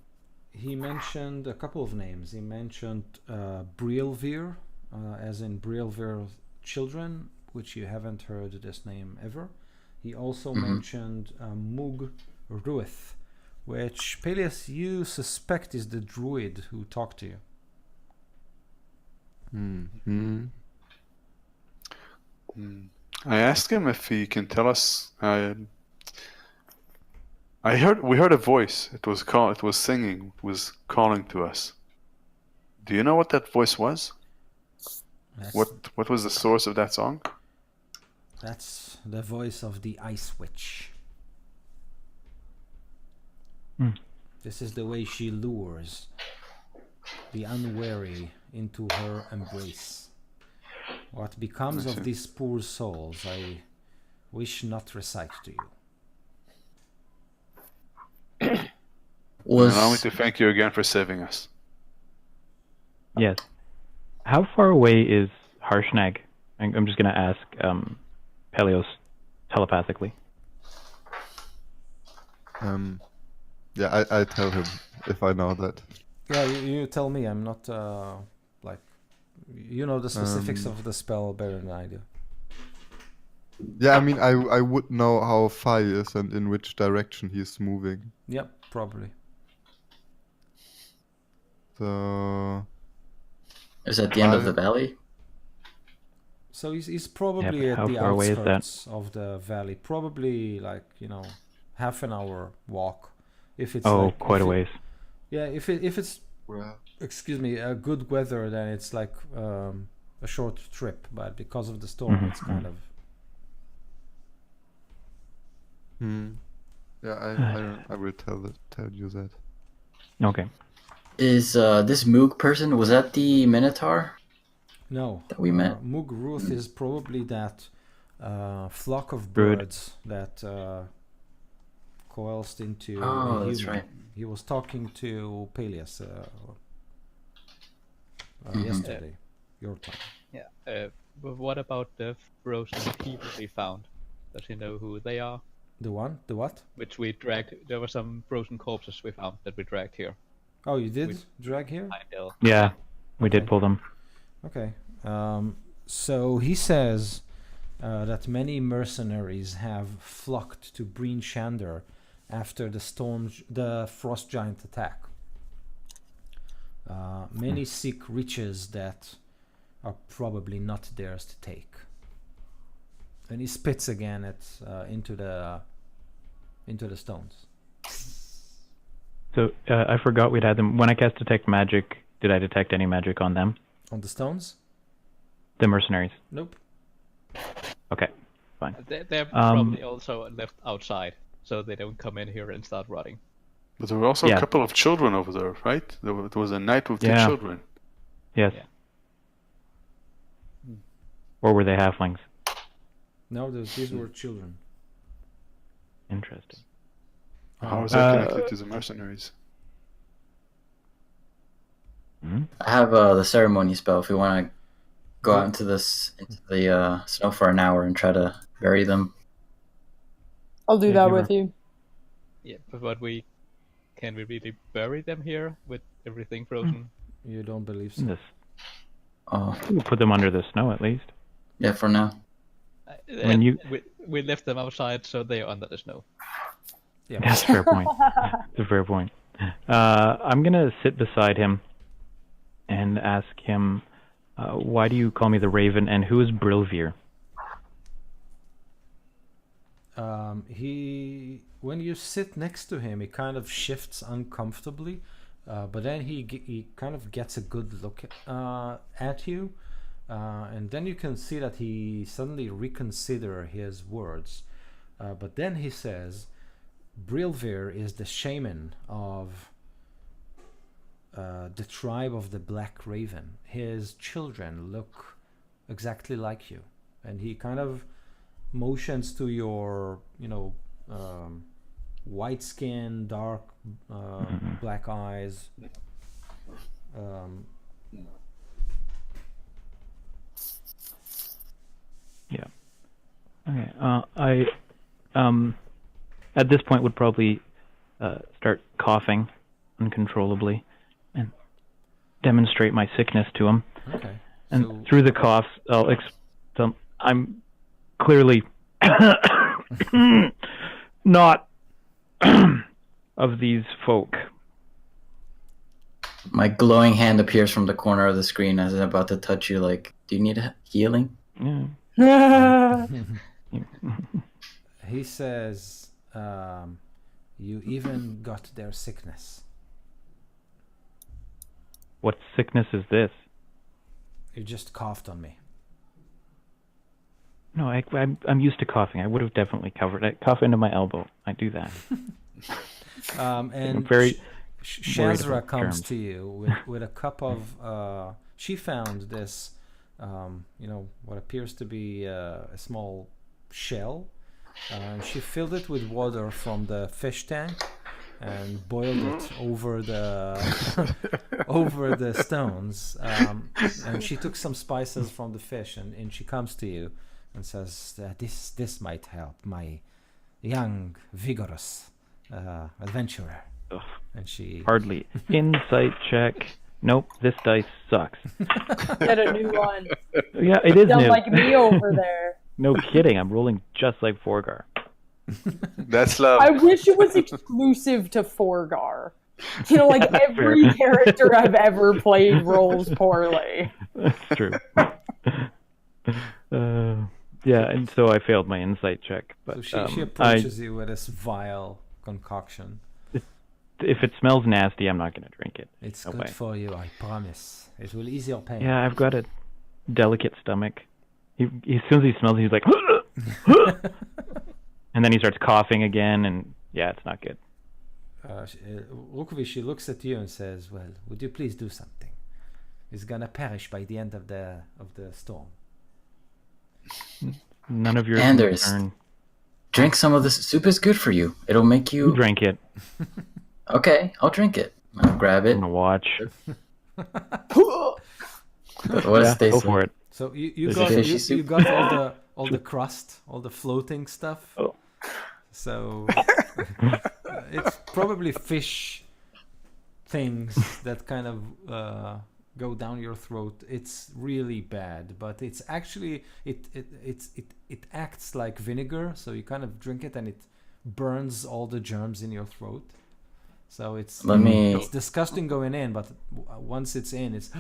He mentioned a couple of names. He mentioned Brilvir, as in Brilvir's children, which you haven't heard this name ever. He also mentioned Mug Ruith, which, Peleus, you suspect is the druid who talked to you. I asked him if he can tell us. We heard a voice. It was singing. It was calling to us. Do you know what that voice was? What was the source of that song? That's the voice of the Ice Witch. This is the way she lures the unwary into her embrace. What becomes of these poor souls, I wish not recite to you. Allow me to thank you again for saving us. Yes. How far away is Harshnag? I'm just going to ask Peleos telepathically. Yeah, I tell him if I know that. Yeah, you tell me. I'm not like, you know the specifics of the spell better than I do. Yeah, I mean, I would know how far he is and in which direction he's moving. Yep, probably. So Is it at the end of the valley? So he's probably at the outskirts of the valley. Probably like, half an hour walk. If it's quite a ways. Yeah, if it's excuse me, good weather, then it's like a short trip. But because of the storm, it's kind of. Yeah, I will tell you that. Okay. Is this Moog person, was that the Minotaur? No. That we met? Moog Ruth is probably that flock of birds that coalesced into a human. That's right. He was talking to Peleus yesterday, your time. Yeah. But what about the frozen people we found? Does he know who they are? The one? The what? Which we dragged. There were some frozen corpses we found that we dragged here. Oh, you did drag here? Yeah, we did pull them. Okay. So he says that many mercenaries have flocked to Breen Shander after the frost giant attack. Many seek riches that are probably not theirs to take. And he spits again into the stones. So I forgot we'd had them. When I cast Detect Magic, did I detect any magic on them? On the stones? The mercenaries? Nope. Okay, fine. They're probably also left outside, so they don't come in here and start rotting. But there were also a couple of children over there, right? There was a knight with two children. Yes. Yeah. Or were they halflings? No, these were children. Interesting. How is that connected to the mercenaries? I have the ceremony spell if we want to go out into the snow for an hour and try to bury them. I'll do that with you. Yeah, but can we really bury them here with everything frozen? You don't believe so? We'll put them under the snow at least. Yeah, for now. We left them outside, so they are under the snow. Yeah, that's a fair point. That's a fair point. I'm gonna sit beside him and ask him, why do you call me the Raven, and who is Brilvir? When you sit next to him, he kind of shifts uncomfortably, but then he kind of gets a good look at you, and then you can see that he suddenly reconsider his words, but then he says, Brilvir is the shaman of the tribe of the Black Raven. His children look exactly like you, and he kind of motions to your, white skin, dark black eyes. Yeah. Okay. I at this point would probably start coughing uncontrollably and demonstrate my sickness to him. Okay. And So- through the coughs, I'm clearly not of these folk. My glowing hand appears from the corner of the screen as I'm about to touch you. Like, do you need healing? Yeah. He says, you even got their sickness. What sickness is this? You just coughed on me. No, I'm used to coughing. I would have definitely covered it. Cough into my elbow. I do that. And I'm very worried Shazra about comes germs. to you with a cup of. She found this, what appears to be a small shell. She filled it with water from the fish tank and boiled it over the over the stones. And she took some spices from the fish, and she comes to you and says, "This might help my young, vigorous adventurer." Ugh. And she Hardly. Insight check. Nope, this dice sucks. Get a new one. Yeah, it is Sound new. like me over there. No kidding, I'm rolling just like Forgar. That's love. I wish it was exclusive to Forgar. Like every character I've ever played rolls poorly. That's true. Yeah, and so I failed my insight check. But So she approaches you with this vile concoction. if it smells nasty, I'm not going to drink it. It's No good way. for you, I promise. It will ease your pain. Yeah, I've got a delicate stomach. As soon as he smells it, he's like, and then he starts coughing again, and yeah, it's not good. Rukovi, she looks at you and says, "Well, would you please do something? He's gonna perish by the end of the storm." None of your Anders. concern. Drink some of this. Soup is good for you. It'll make You you. drink it. Okay, I'll drink it. I'll grab it. I'm gonna watch. What does it Go taste for like? it. So you Is got it fishy you soup? got all the crust, all the floating stuff. Oh. So it's probably fish things that kind of go down your throat. It's really bad, but it's actually it acts like vinegar. So you kind of drink it and it burns all the germs in your throat. So it's it's disgusting going in, but once it's in, it's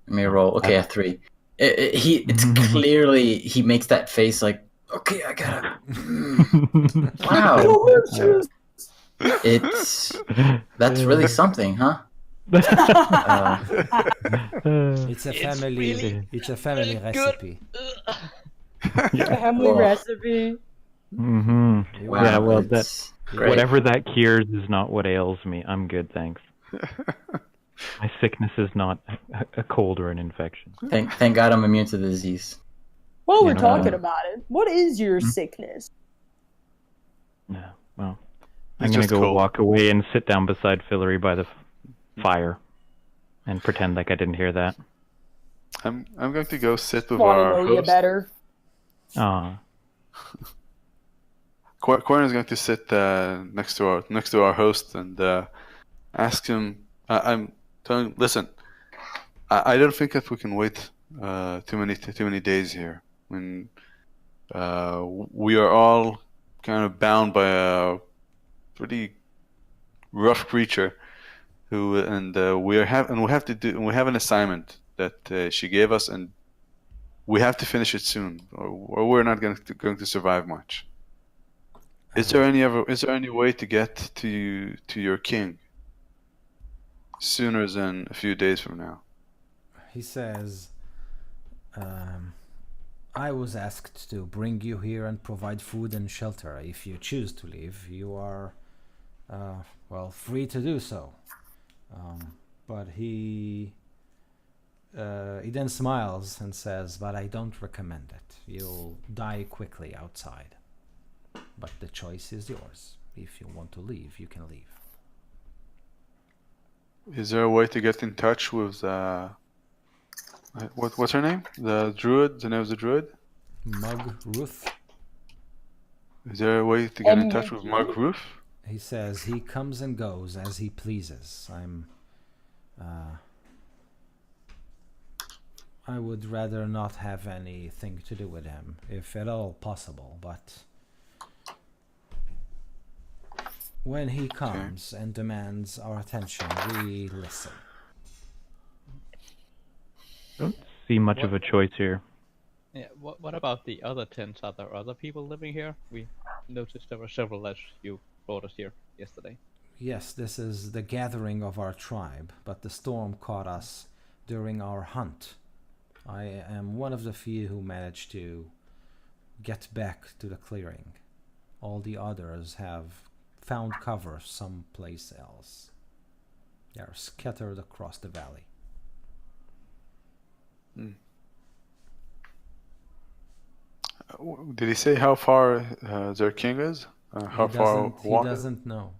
Let me roll. Okay, a 3. It's clearly he makes that face like, okay, I gotta. Wow, Delicious. that's really something, huh? it's a family recipe. Family recipe. Mm-hmm. Wow, Yeah, well, it's great. whatever that cures is not what ails me. I'm good, thanks. My sickness is not a cold or an infection. Thank God I'm immune to the disease. While we're Yeah. talking about it, what is your sickness? Yeah, well, It's I'm gonna just go cold. walk away and sit down beside Fillory by the fire and pretend like I didn't hear that. I'm going to go sit with Want to our know you host. better. Ah, Corin is going to sit next to our host and ask him. I'm telling. Listen, I don't think that we can wait too many days here. When we are all kind of bound by a pretty rough creature, we have an assignment that she gave us, and we have to finish it soon, or we're not going to survive much. Is there any way to get to your king sooner than a few days from now? He says, I was asked to bring you here and provide food and shelter. If you choose to leave, you are, free to do so. But he he then smiles and says, "But I don't recommend it. You'll die quickly outside. But the choice is yours. If you want to leave, you can leave." Is there a way to get in touch with what's her name? The druid. The name of the druid. Mug Ruth. Is there a way to get in touch with Mark Ruth? He says he comes and goes as he pleases. I would rather not have anything to do with him, if at all possible, but when he comes and demands our attention, we listen. Don't see much of a choice here. Yeah. What about the other tents? Are there other people living here? We noticed there were several as you brought us here yesterday. Yes, this is the gathering of our tribe, but the storm caught us during our hunt. I am one of the few who managed to get back to the clearing. All the others have found cover someplace else. They are scattered across the valley. Did he say how far their king is? How far? He doesn't know.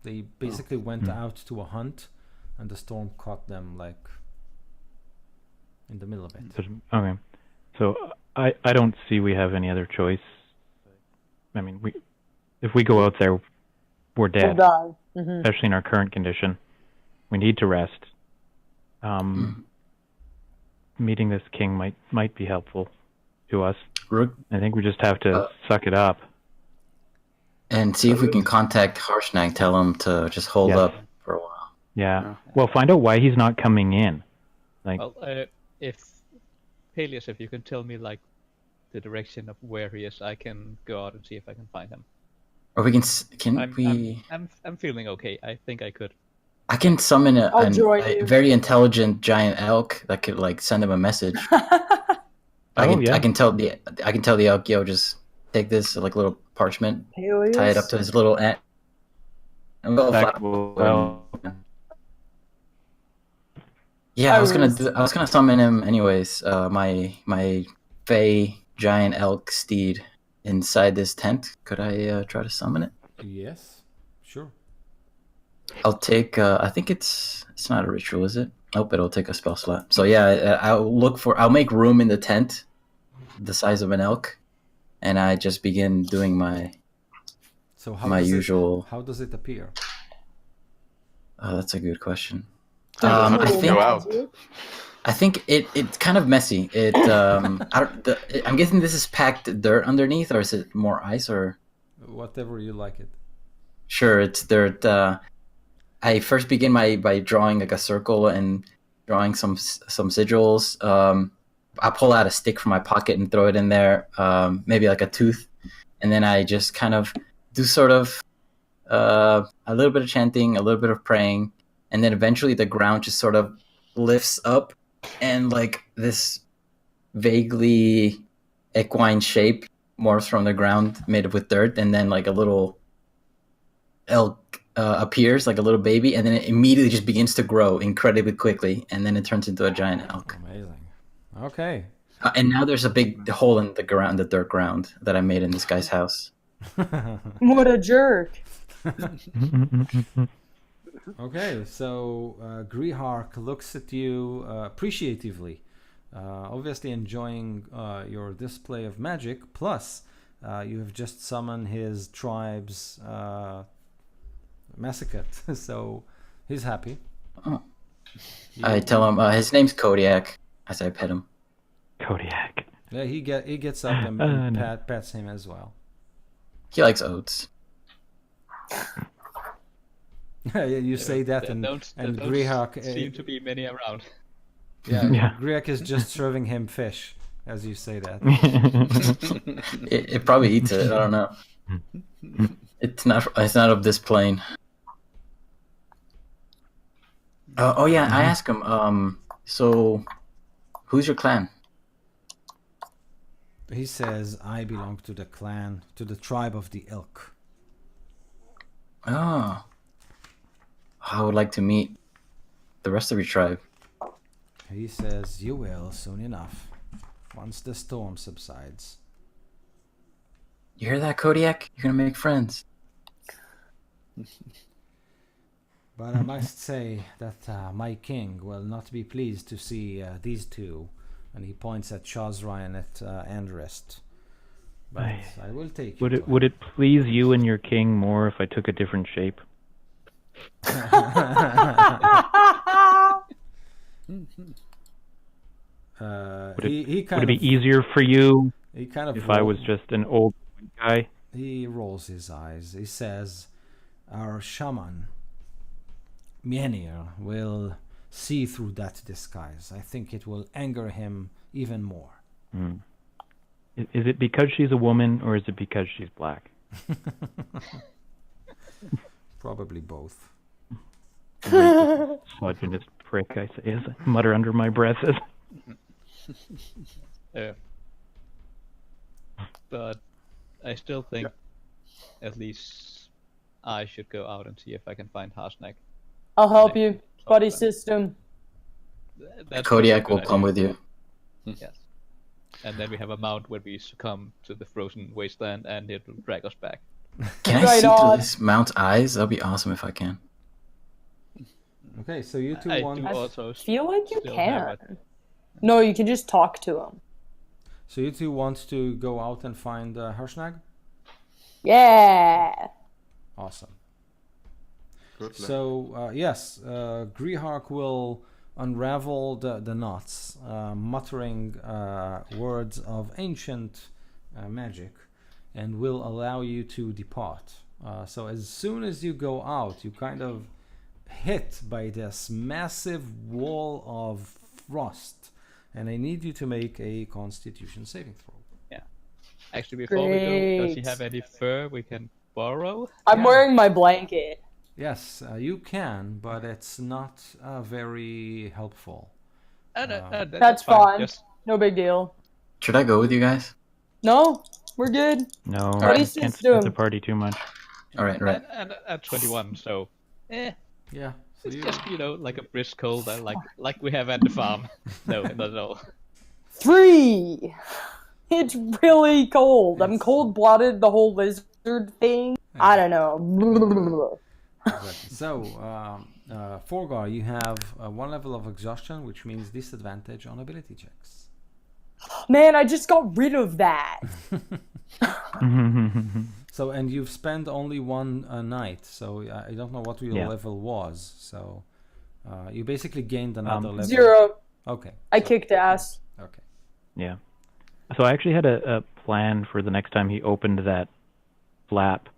They basically went out to a hunt, and the storm caught them like in the middle of it. Okay, so I don't see we have any other choice. I mean, if we go out there, we're dead. We'll die. Especially in our current condition. We need to rest. Meeting this king might be helpful to us. I think we just have to suck it up. And see if we can contact Harshnag, tell him to just hold up for a while. Yeah. Well, find out why he's not coming in. Well, if Peleus, if you can tell me like the direction of where he is, I can go out and see if I can find him. Or we can. I'm feeling okay. I think I could. I can summon a very intelligent giant elk that could like send him a message. I can tell the elk, yo, just take this like little parchment, Peleus? tie it up to his little ant, and go fly. Yeah, I was gonna summon him anyways. My fey giant elk steed inside this tent. Could I try to summon it? Yes, sure. I'll take. I think it's not a ritual, is it? Nope, it'll take a spell slot. So yeah, I'll make room in the tent, the size of an elk, and I just begin doing my usual. How does it appear? Oh, that's a good question. I think it's kind of messy. I'm guessing this is packed dirt underneath, or is it more ice, or whatever you like it. Sure, it's dirt. I first begin by drawing like a circle and drawing some sigils. I pull out a stick from my pocket and throw it in there, maybe like a tooth, and then I just kind of do sort of a little bit of chanting, a little bit of praying, and then eventually the ground just sort of lifts up, and like this vaguely equine shape morphs from the ground made with dirt, and then like a little elk appears, like a little baby, and then it immediately just begins to grow incredibly quickly, and then it turns into a giant elk. Amazing. Okay. And now there's a big hole in the ground, the dirt ground that I made in this guy's house. What a jerk. Okay, so Grihark looks at you appreciatively, obviously enjoying your display of magic, plus you have just summoned his tribe's massacre, so he's happy. Oh. I tell him his name's Kodiak as I pet him. Kodiak. Yeah, he gets up and pets him as well. He likes oats. You say that, and Grihark seem to be many around. Yeah. Grihark is just serving him fish as you say that. It probably eats it. I don't know. It's not of this plane. Oh yeah, I asked him. So, who's your clan? He says, "I belong to the clan, to the tribe of the elk." Oh. I would like to meet the rest of your tribe. He says, you will soon enough, once the storm subsides. You hear that, Kodiak? You're gonna make friends. But I must say that my king will not be pleased to see these two. And he points at Chazrai and at Andrest. But I will take you. Would it please you and your king more if I took a different shape? Would it be easier for you if I was just an old guy? He rolls his eyes. He says, our shaman, Mjolnir, will see through that disguise. I think it will anger him even more. Mm. Is it because she's a woman, or is it because she's black? Probably both. Misogynist prick, I say, as I mutter under my breath. But I still think at least I should go out and see if I can find Harsnack. I'll help you. Buddy system. Kodiak will come with you. Yes. And then we have a mount where we succumb to the frozen wasteland and it will drag us back. Can I see through this mount's eyes? That'd be awesome if I can. Okay, so you two want... I feel like you can. No, you can just talk to him. So you two want to go out and find Harshnag? Yeah! Awesome. So, yes, Grihark will unravel the knots, muttering words of ancient magic, and will allow you to depart. So as soon as you go out, you kind of hit by this massive wall of frost, and I need you to make a Constitution saving throw. Yeah. Actually, before we go, does he have any fur we can borrow? I'm wearing my blanket. Yes, you can, but it's not very helpful. That's fine. No big deal. Should I go with you guys? No, we're good. No, What I can't split the party too much. All right. And at 21, so yeah. So it's just like a brisk cold, like we have at the farm. No, not at all. 3. It's really cold. I'm cold-blooded. The whole lizard thing. I don't know. Exactly. So, Forgar, you have 1 level of exhaustion, which means disadvantage on ability checks. Man, I just got rid of that. So, and you've spent only 1 night, so I don't know what your level was. So, you basically gained another level. 0. Okay. I kicked ass. Okay. Yeah. So I actually had a plan for the next time he opened that flap.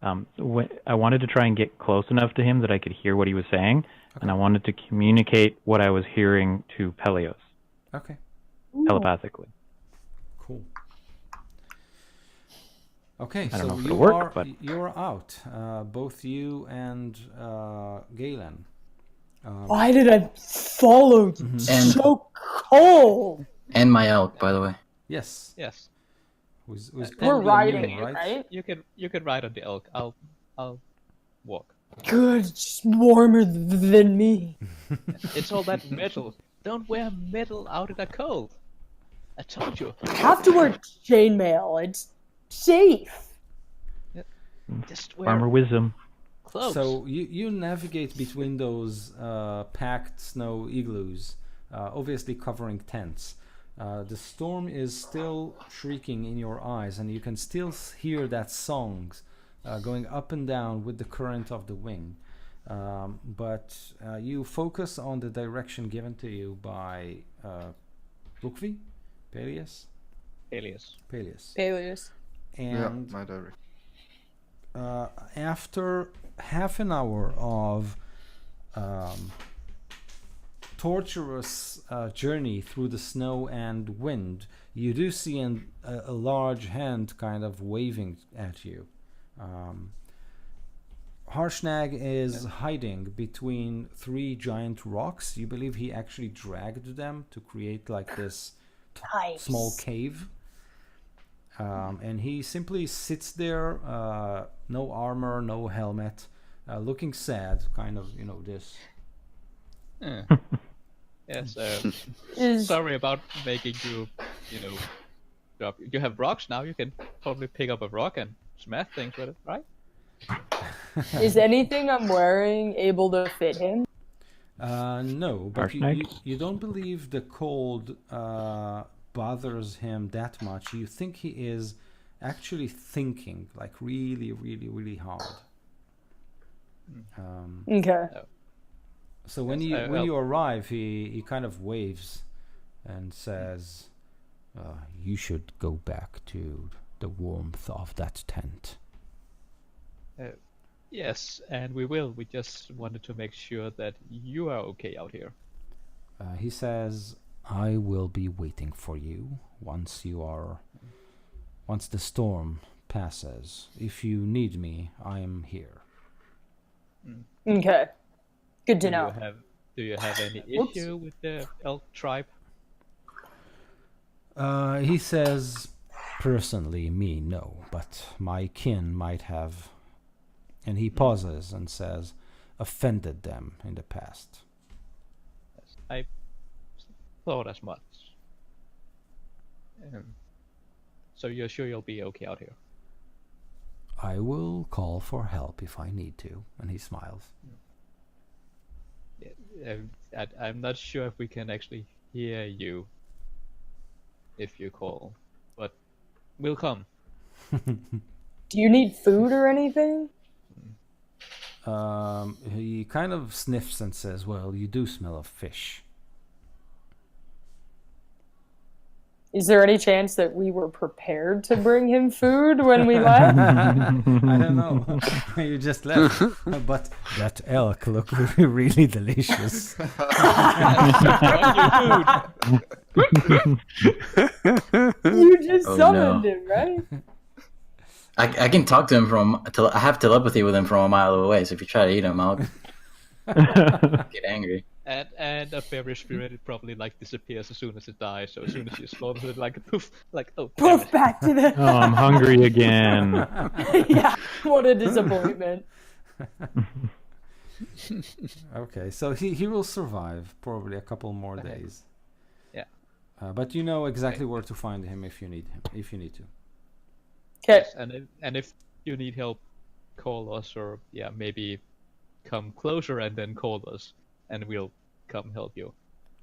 I wanted to try and get close enough to him that I could hear what he was saying, and I wanted to communicate what I was hearing to Pelios. Okay. Telepathically. Cool. Okay, I don't so know if it'll work, but you're out. Both you and Galen. Why did I follow you? So cold. And my elk, by the way. Yes. Yes. Who's We're riding immune, it, right? You can ride on the elk. I'll walk. Good, it's warmer than me. It's all that metal. Don't wear metal out in the cold. I told you. You have to wear chainmail. It's safe. Just wear Farmer wisdom. clothes. So you navigate between those packed snow igloos, obviously covering tents. The storm is still shrieking in your eyes, and you can still hear that song going up and down with the current of the wind. But you focus on the direction given to you by Bukvi? Peleus? Peleus. And my direction. after half an hour of torturous journey through the snow and wind, you do see a large hand kind of waving at you. Harshnag is hiding between 3 giant rocks. You believe he actually dragged them to create like this small cave. And he simply sits there, no armor, no helmet, looking sad, kind of, this. Yes. Is Sorry about making you, drop. You have rocks now. You can probably pick up a rock and smash things with it, right? is anything I'm wearing able to fit him? No, but you don't believe the cold bothers him that much. You think he is actually thinking like really, really, really hard. Okay. So when you arrive, he kind of waves and says, "You should go back to the warmth of that tent." Yes, and we will. We just wanted to make sure that you are okay out here. He says, "I will be waiting for you once the storm passes. If you need me, I am here." Okay. Good to know. Do you have any issue with the elk tribe? He says, "Personally, me, no, but my kin might have," and he pauses and says, "offended them in the past." Yes, I thought as much. So you're sure you'll be okay out here? "I will call for help if I need to," and he smiles. I'm not sure if we can actually hear you if you call, but we'll come. Do you need food or anything? He kind of sniffs and says, "Well, you do smell of fish." Is there any chance that we were prepared to bring him food when we left? I don't know. You just left. But that elk looked really delicious. You just Oh, summoned no. him, right? I can talk to him I have telepathy with him from a mile away. So if you try to eat him, I'll get angry. And a fairy spirit it probably disappears as soon as it dies. So as soon as you slaughter it, poof, damn Poof, it. back to the... Oh, I'm hungry again. Yeah, what a disappointment. Okay, so he will survive probably a couple more days. Yeah. But you know exactly where to find him if you need to. Okay. Yes, and if you need help, call us, or maybe come closer and then call us, and we'll come help you.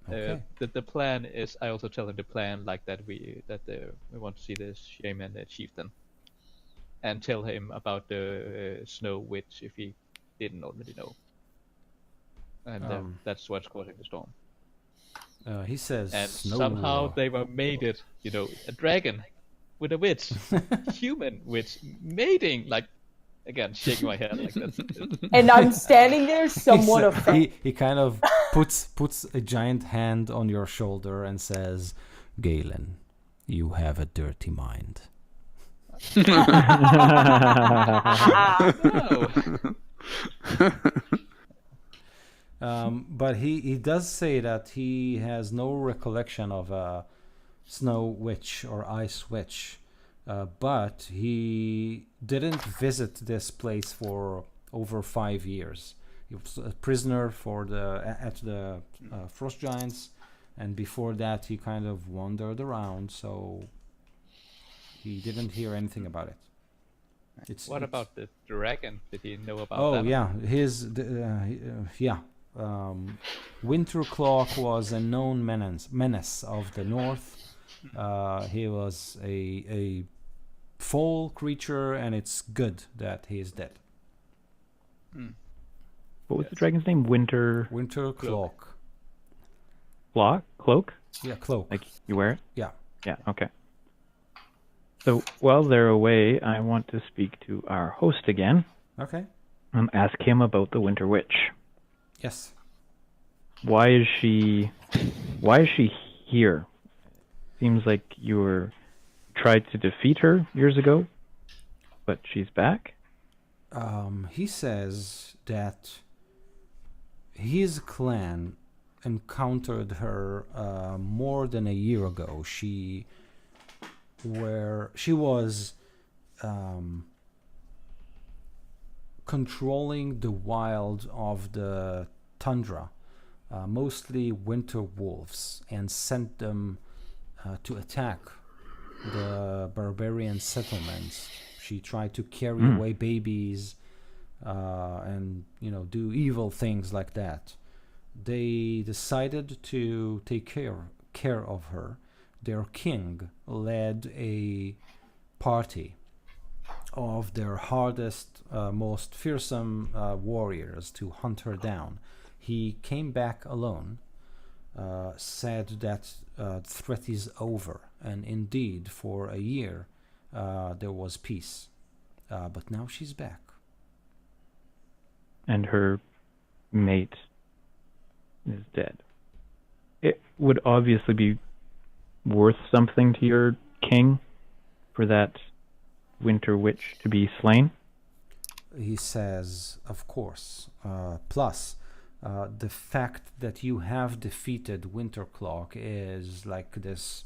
Okay. The plan is, I also tell him the plan that we want to see the shaman chieftain, and tell him about the snow witch if he didn't already know, and that's what's causing the storm. He says, And "Snow." somehow they were mated, a dragon with a witch, human witch mating, again shaking my head like that. And I'm standing there somewhat offended. He kind of puts a giant hand on your shoulder and says, "Galen, you have a dirty mind." But he does say that he has no recollection of a snow witch or ice witch, but he didn't visit this place for over 5 years. He was a prisoner at the frost giants, and before that he kind of wandered around, so he didn't hear anything about it. What about the dragon? Did he know about Oh that? yeah, Wintercloak was a known menace of the north. He was a foul creature, and it's good that he is dead. What was the dragon's name? Wintercloak. Cloak? Yeah, cloak. Like you wear it? Yeah. Yeah, okay. So while they're away, I want to speak to our host again Okay. and ask him about the Winter Witch. Yes. Why is she here? Seems like you tried to defeat her years ago, but she's back. He says that his clan encountered her more than a year ago. She was controlling the wild of the tundra mostly winter wolves, and sent them to attack the barbarian settlements. She tried to carry away babies and do evil things like that. They decided to take care of her. Their king led a party of their hardest, most fearsome warriors to hunt her down. He came back alone, said that threat is over, and indeed, for a year, there was peace. But now she's back. And her mate is dead. It would obviously be worth something to your king for that winter witch to be slain. He says, of course. Plus, the fact that you have defeated Wintercloak is like this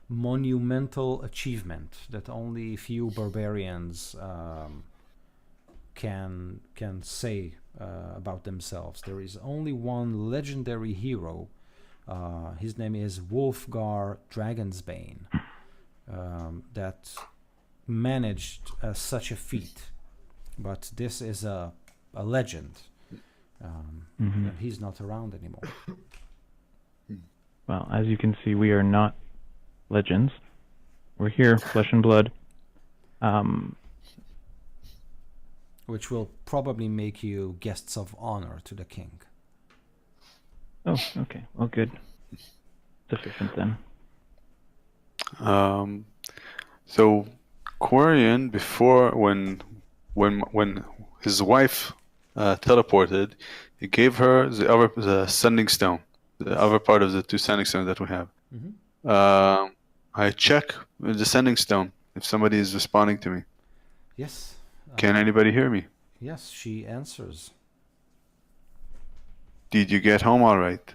monumental achievement that only few barbarians can say about themselves. There is only one legendary hero. His name is Wolfgar Dragonsbane, that managed such a feat. But this is a legend. And he's not around anymore. Well, as you can see, we are not legends. We're here, flesh and blood. Which will probably make you guests of honor to the king. Oh, okay. Well, good. Sufficient then. So Quarian, before when his wife teleported, he gave her the sending stone, the other part of the 2 sending stones that we have. I check the sending stone if somebody is responding to me. Yes. Can anybody hear me? Yes, she answers. Did you get home all right?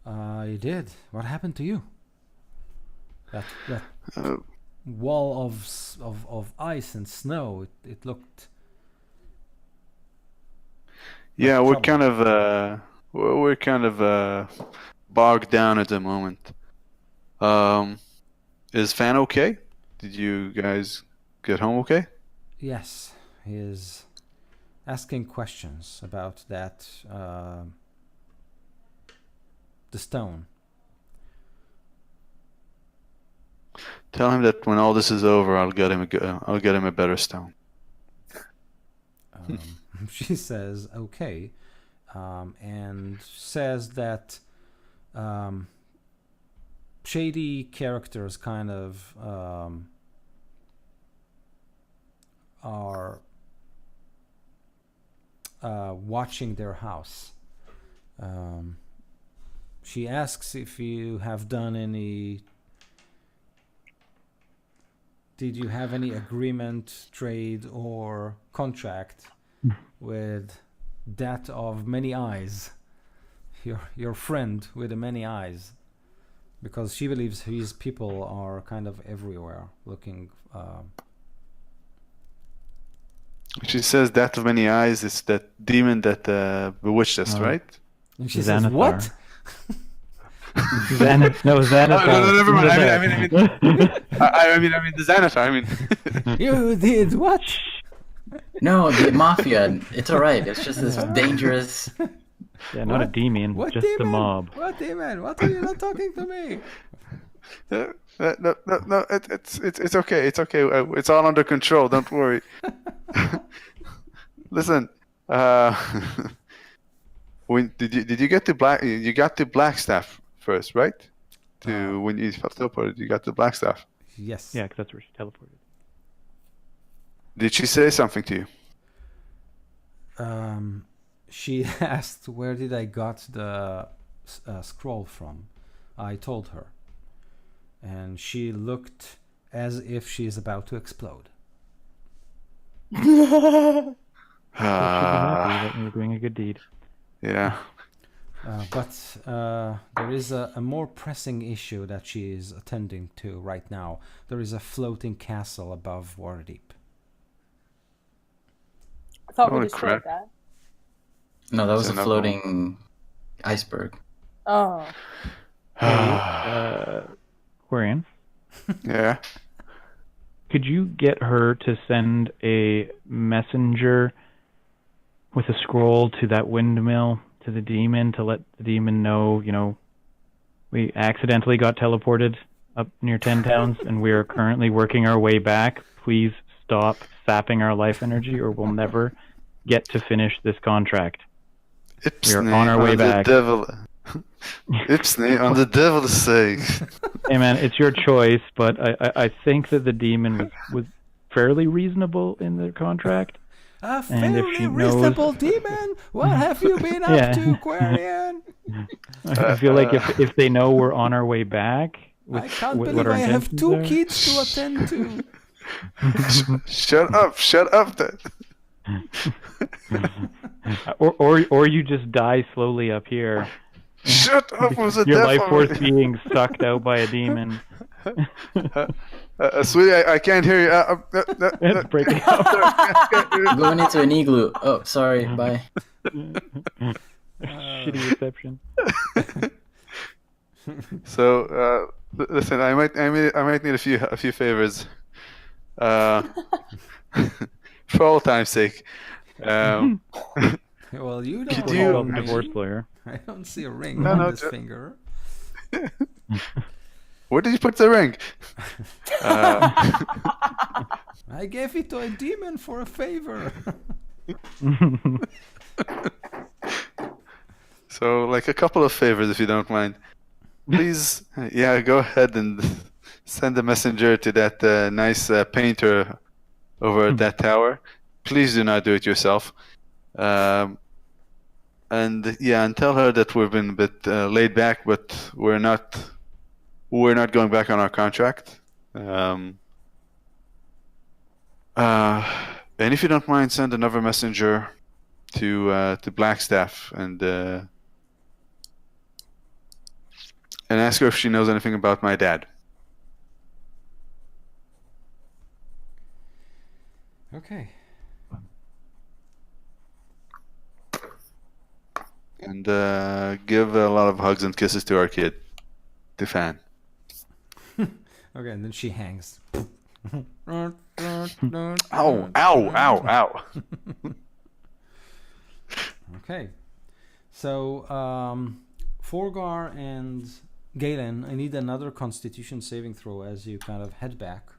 I did. What happened to you? That wall of ice and snow. It looked. Yeah, like we're kind of bogged down at the moment. Is Fan okay? Did you guys get home okay? Yes, he is asking questions about that. The stone. Tell him that when all this is over, I'll get him a better stone. She says okay, and says that shady characters kind of are watching their house. She asks if you have done any. Did you have any agreement, trade, or contract with that of Many Eyes, your friend with the many eyes? Because she believes his people are kind of everywhere looking. She says that of Many Eyes is that demon that bewitched us, right? And she Xanathar. says, "What?" Xanathar. No, Xanathar. No, never mind. I mean the Xanathar. You did what? No, the mafia. It's alright. It's just this dangerous. Yeah, not a demon, What just demon? the mob. What demon? What are you not talking to me? No, it's okay. It's okay. It's all under control. Don't worry. Listen, when did you get the black? You got the black staff first, right? When you teleported, you got the black staff. Yes. Yeah, because that's where she teleported. Did she say something to you? She asked where did I got the scroll from. I told her, and she looked as if she is about to explode. Well, she'd be happy that you're doing a good deed. Yeah. But there is a more pressing issue that she is attending to right now. There is a floating castle above Waterdeep. I thought we Holy destroyed crap. that. No, that was It's a enough. floating iceberg. Oh. Quarian, Yeah. could you get her to send a messenger with a scroll to that windmill, to the demon, to let the demon know, we accidentally got teleported up near 10 Towns, and we are currently working our way back. Please stop sapping our life energy, or we'll never get to finish this contract. We are on our way back. Ipsney, on the devil's sake. Hey man, it's your choice, but I think that the demon was fairly reasonable in the contract. A And if fairly she reasonable knows... demon. What have you been up Yeah. to, Quarian? I feel like if they know we're on our way back, with, I can't with believe what our I have intentions two are- kids to attend to. Shut up, then. or you just die slowly up here. Shut up with the Your life devil. force being sucked out by a demon. Sweetie, I can't hear you. It's breaking up. I'm going into an igloo. Oh, sorry. Bye. Shitty reception. So, listen, I might need a few favors. For all time's sake. Well, you Could don't. you- know The me. divorce lawyer. I don't see a ring No, on no, this ju- finger. Where did you put the ring? I gave it to a demon for a favor. So, like a couple of favors, if you don't mind. Please, go ahead and send a messenger to that nice painter over at that tower. Please do not do it yourself. And tell her that we've been a bit laid back, but we're not going back on our contract. And if you don't mind, send another messenger to Blackstaff and ask her if she knows anything about my dad. Okay. And give a lot of hugs and kisses to our kid, to Fan. Okay, and then she hangs. Ow, ow, ow, ow. Okay. So, Forgar and Galen, I need another Constitution saving throw as you kind of head back.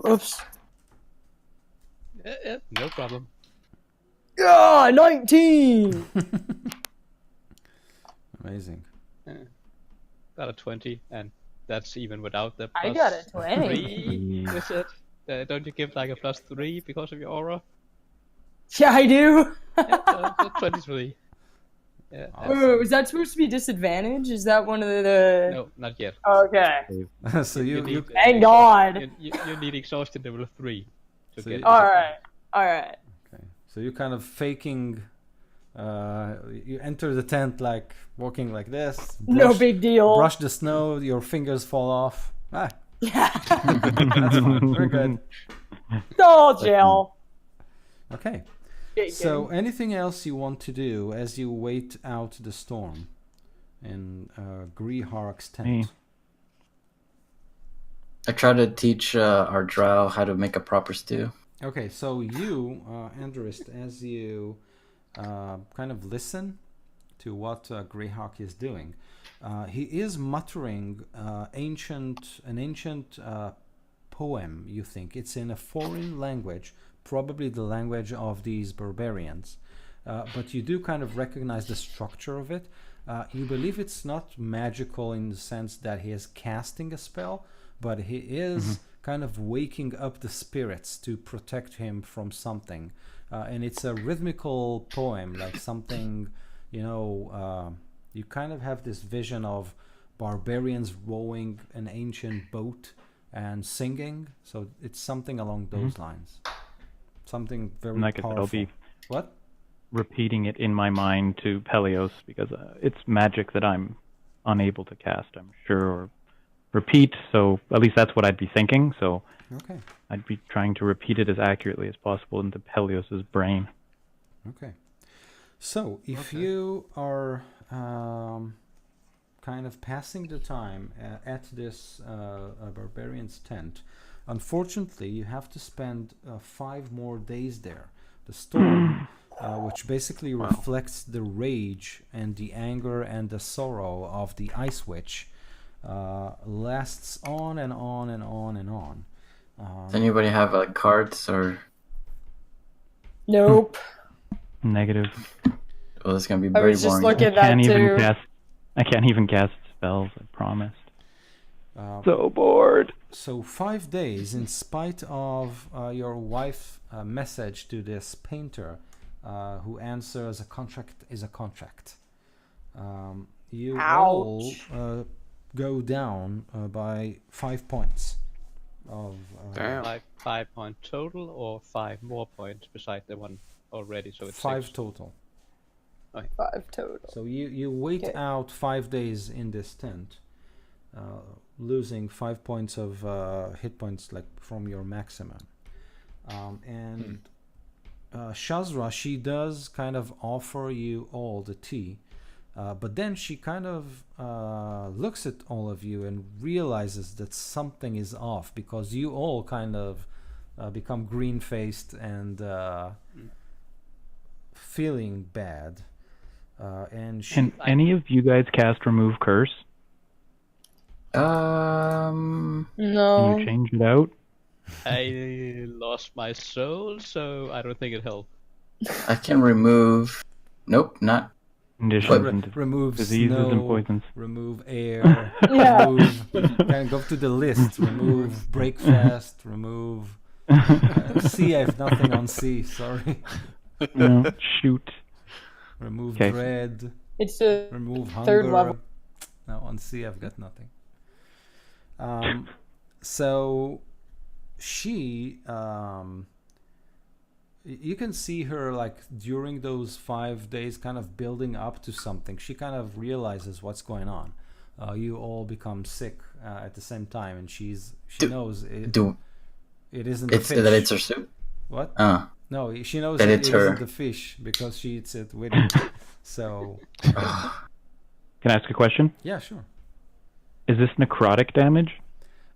Oops. Yeah, no problem. Ah, 19! Amazing. Got a 20, and that's even without the I plus got a 20. 3 with it. Don't you give like a plus 3 because of your aura? Yeah, I do. Yeah, so 23. Yeah. Wait, was that supposed to be disadvantage? Is that one of the... No, not yet. Okay. So you need, Thank God. You need exhaustion level 3 to So get. you- Alright. Alright. okay. So you kind of faking. You enter the tent like walking like this. No big deal. Brush the snow. Your fingers fall off. Ah, Yeah. that's fine. Very good. Oh, jail. Okay. Okay, So, anything else you want to do as you wait out the storm in Greehark's tent? Me. I try to teach our drow how to make a proper stew. Okay, so you, Andrist, as you kind of listen to what Greyhawk is doing, he is muttering an ancient poem. You think it's in a foreign language, probably the language of these barbarians, but you do kind of recognize the structure of it. You believe it's not magical in the sense that he is casting a spell, but he is kind of waking up the spirits to protect him from something. And it's a rhythmical poem, like something, you kind of have this vision of barbarians rowing an ancient boat and singing. So it's something along those lines. Something very And like I said, powerful. I'll be What? repeating it in my mind to Pelios because it's magic that I'm unable to cast, I'm sure, or repeat. So at least that's what I'd be thinking. So Okay. I'd be trying to repeat it as accurately as possible into Pelios's brain. Okay. So, if you are kind of passing the time at this barbarian's tent, unfortunately, you have to spend 5 more days there. The storm, which basically reflects the rage and the anger and the sorrow of the Ice Witch, lasts on and on and on and on. Does anybody have like cards or? Nope. Negative. Well, it's gonna be I very was just boring. looking at that too. I can't even cast spells. I promised. So bored. So 5 days, in spite of your wife message to this painter, who answers a contract is a contract. You all go down by 5 points. Of Damn. 5 point total, or 5 more points beside the one already. So it's 5 6. total. 5 total. So you wait out 5 days in this tent, losing 5 points of hit points like from your maximum. And Shazra, she does kind of offer you all the tea, but then she kind of looks at all of you and realizes that something is off, because you all kind of become green-faced and feeling bad. And she, Can any of you guys cast Remove Curse? No. Can you change it out? I lost my soul, so I don't think it helped. I can remove. Nope, not. Conditions Re- and remove diseases snow, and poisons. remove air, Yeah. remove, kind of go to the list, remove breakfast, remove sea. I have nothing on sea, sorry. No, shoot. Remove Okay. dread, It's a remove hunger. third level. No, on sea I've got nothing. So she, you can see her like during those 5 days kind of building up to something. She kind of realizes what's going on. You all become sick at the same time, and she knows it isn't the fish. That it's her soup. What? No, she knows That it it's isn't her. the fish because she eats it with it. So Can I ask a question? yeah, sure. Is this necrotic damage?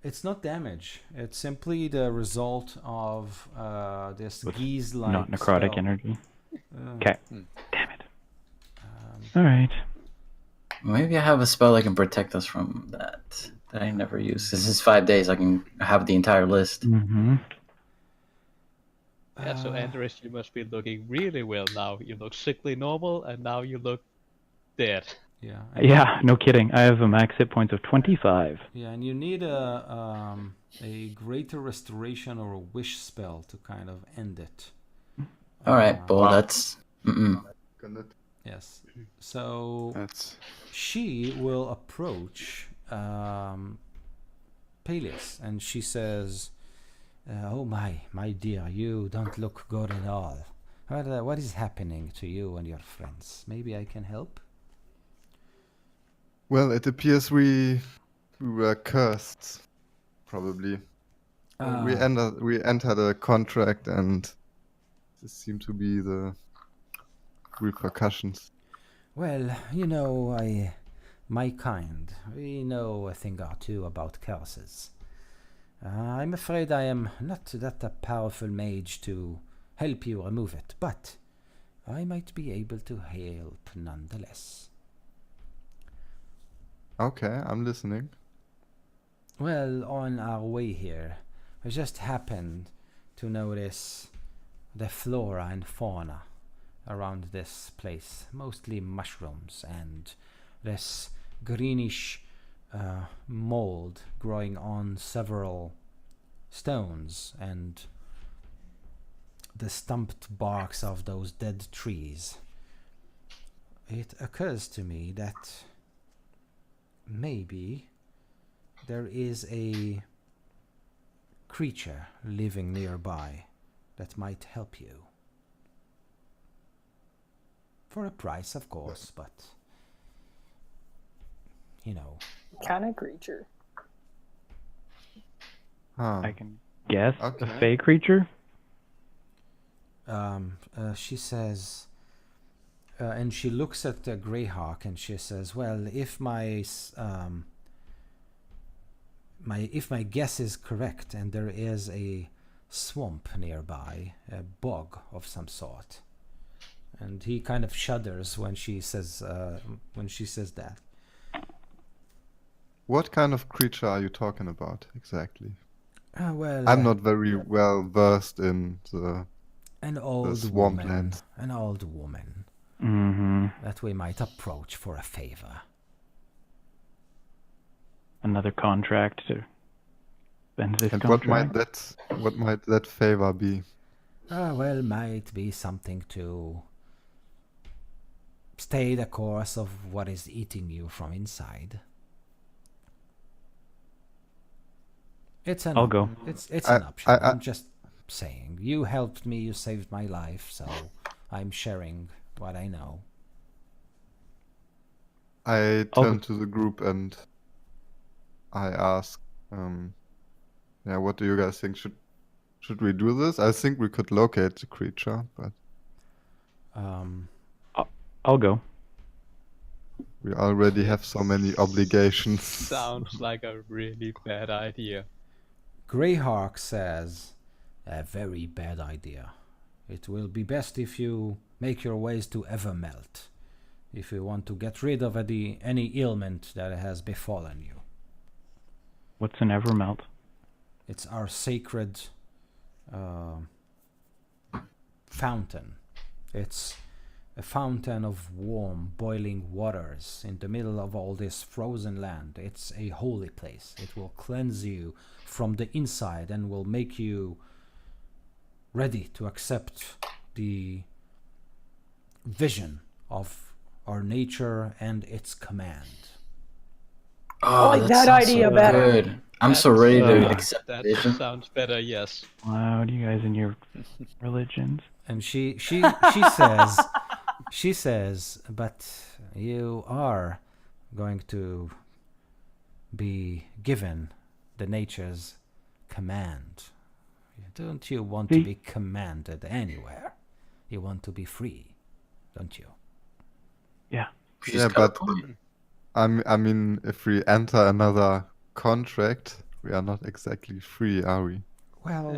It's not damage. It's simply the result of this With geese-like Not necrotic spell. energy. Okay. Damn it. All right. Maybe I have a spell that can protect us from that I never use. This is 5 days. I can have the entire list. Mm-hmm. Yeah, so Andres, you must be looking really well now. You look sickly normal, and now you look dead. Yeah. Yeah, no kidding. I have a max hit points of 25. Yeah, and you need a greater restoration or a wish spell to kind of end it. All right, well, that's. Yes. So That's she will approach Peleus, and she says, "Oh my dear, you don't look good at all. What is happening to you and your friends? Maybe I can help." Well, it appears we were cursed, probably. We entered a contract, and this seemed to be the repercussions. Well, my kind, we know a thing or two about curses. I'm afraid I am not that a powerful mage to help you remove it, but I might be able to help nonetheless. Okay, I'm listening. Well, on our way here, I just happened to notice the flora and fauna around this place, mostly mushrooms and this greenish mold growing on several stones and the stumped barks of those dead trees. It occurs to me that maybe there is a creature living nearby that might help you. For a price, of course, but kind of creature. Huh. I can guess Okay. a fey creature. She says, and she looks at the Greyhawk and she says, "Well, if my guess is correct, and there is a swamp nearby, a bog of some sort," and he kind of shudders when she says that. What kind of creature are you talking about exactly? Well, I'm not very well versed in an old swamplands. woman, an old woman that we might approach for a favor. Another contract to spend this And contract. what might that favor be? Well, might be something to stay the course of what is eating you from inside. It's an I'll go. It's an option. I'm just saying. You helped me. You saved my life. So I'm sharing what I know. I turn to the group and I ask, what do you guys think? Should we do this? I think we could locate the creature, but I'll go. we already have so many obligations. Sounds like a really bad idea. Greyhawk says, "A very bad idea. It will be best if you make your ways to Evermelt, if you want to get rid of any ailment that has befallen you." What's an Evermelt? It's our sacred fountain. It's a fountain of warm, boiling waters in the middle of all this frozen land. It's a holy place. It will cleanse you from the inside and will make you ready to accept the vision of our nature and its command. Oh, like that idea so better. Good. I'm so ready to accept That vision. sounds better, yes. Wow, you guys and your religions. And she says, "But you are going to be given the nature's command. Don't you want to be commanded anywhere? You want to be free, don't you?" Yeah. She's Yeah, got a but point. I mean, if we enter another contract, we are not exactly free, are we? Well,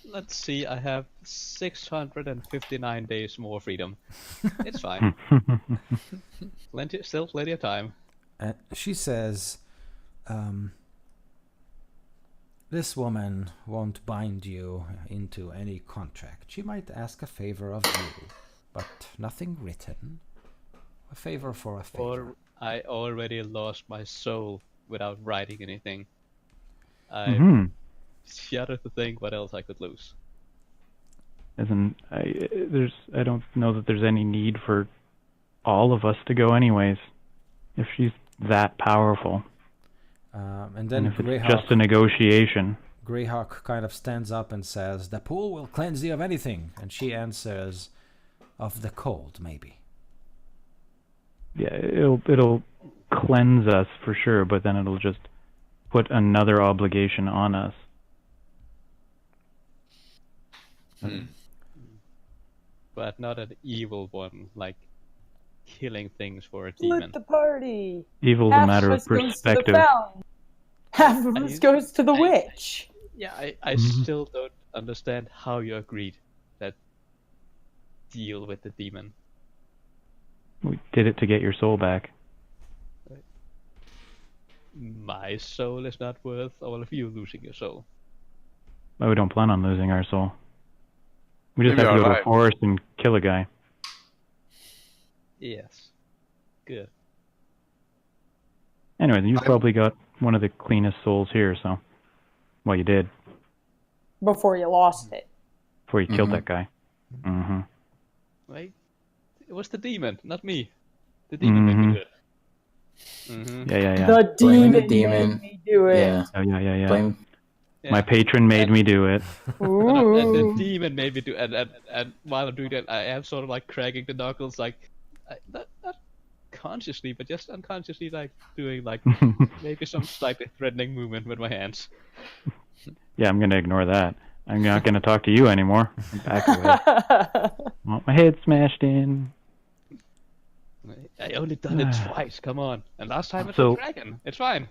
Let's see. I have 659 days more freedom. It's fine. Still plenty of time. she says, "This woman won't bind you into any contract. She might ask a favor of you, but nothing written. A favor for a favor." I already lost my soul without writing anything. I shudder to think what else I could lose. I don't know that there's any need for all of us to go anyways. If she's that powerful. And then if it's just a negotiation. Greyhawk kind of stands up and says, "The pool will cleanse you of anything." And she answers, "Of the cold, maybe." Yeah, it'll cleanse us for sure, but then it'll just put another obligation on us. But not an evil one, like killing things for a demon. Split the party. Evil's a matter of perspective. Half of us goes to the witch. Yeah, I still don't understand how you agreed that deal with the demon. We did it to get your soul back. My soul is not worth all of you losing your soul. But we don't plan on losing our soul. We just Maybe have to go our to a life. forest and kill a guy. Yes. Good. Anyway, you've probably got one of the cleanest souls here, so... Well, you did. Before you lost it. Before you killed that guy. Wait, it was the demon, not me. The demon made me do it. Yeah. The Blame demon, the demon. made me do it. Yeah. Yeah. Blame. Yeah. My patron made me do it. And the demon made me do it. And while I'm doing that, I am sort of like cracking the knuckles, like, not consciously, but just unconsciously, like, doing, like, maybe some slightly threatening movement with my hands. Yeah, I'm gonna ignore that. I'm not going to talk to you anymore. Back away. Want my head smashed in. I only done it twice. Come on. And last time it's So- a dragon. It's fine.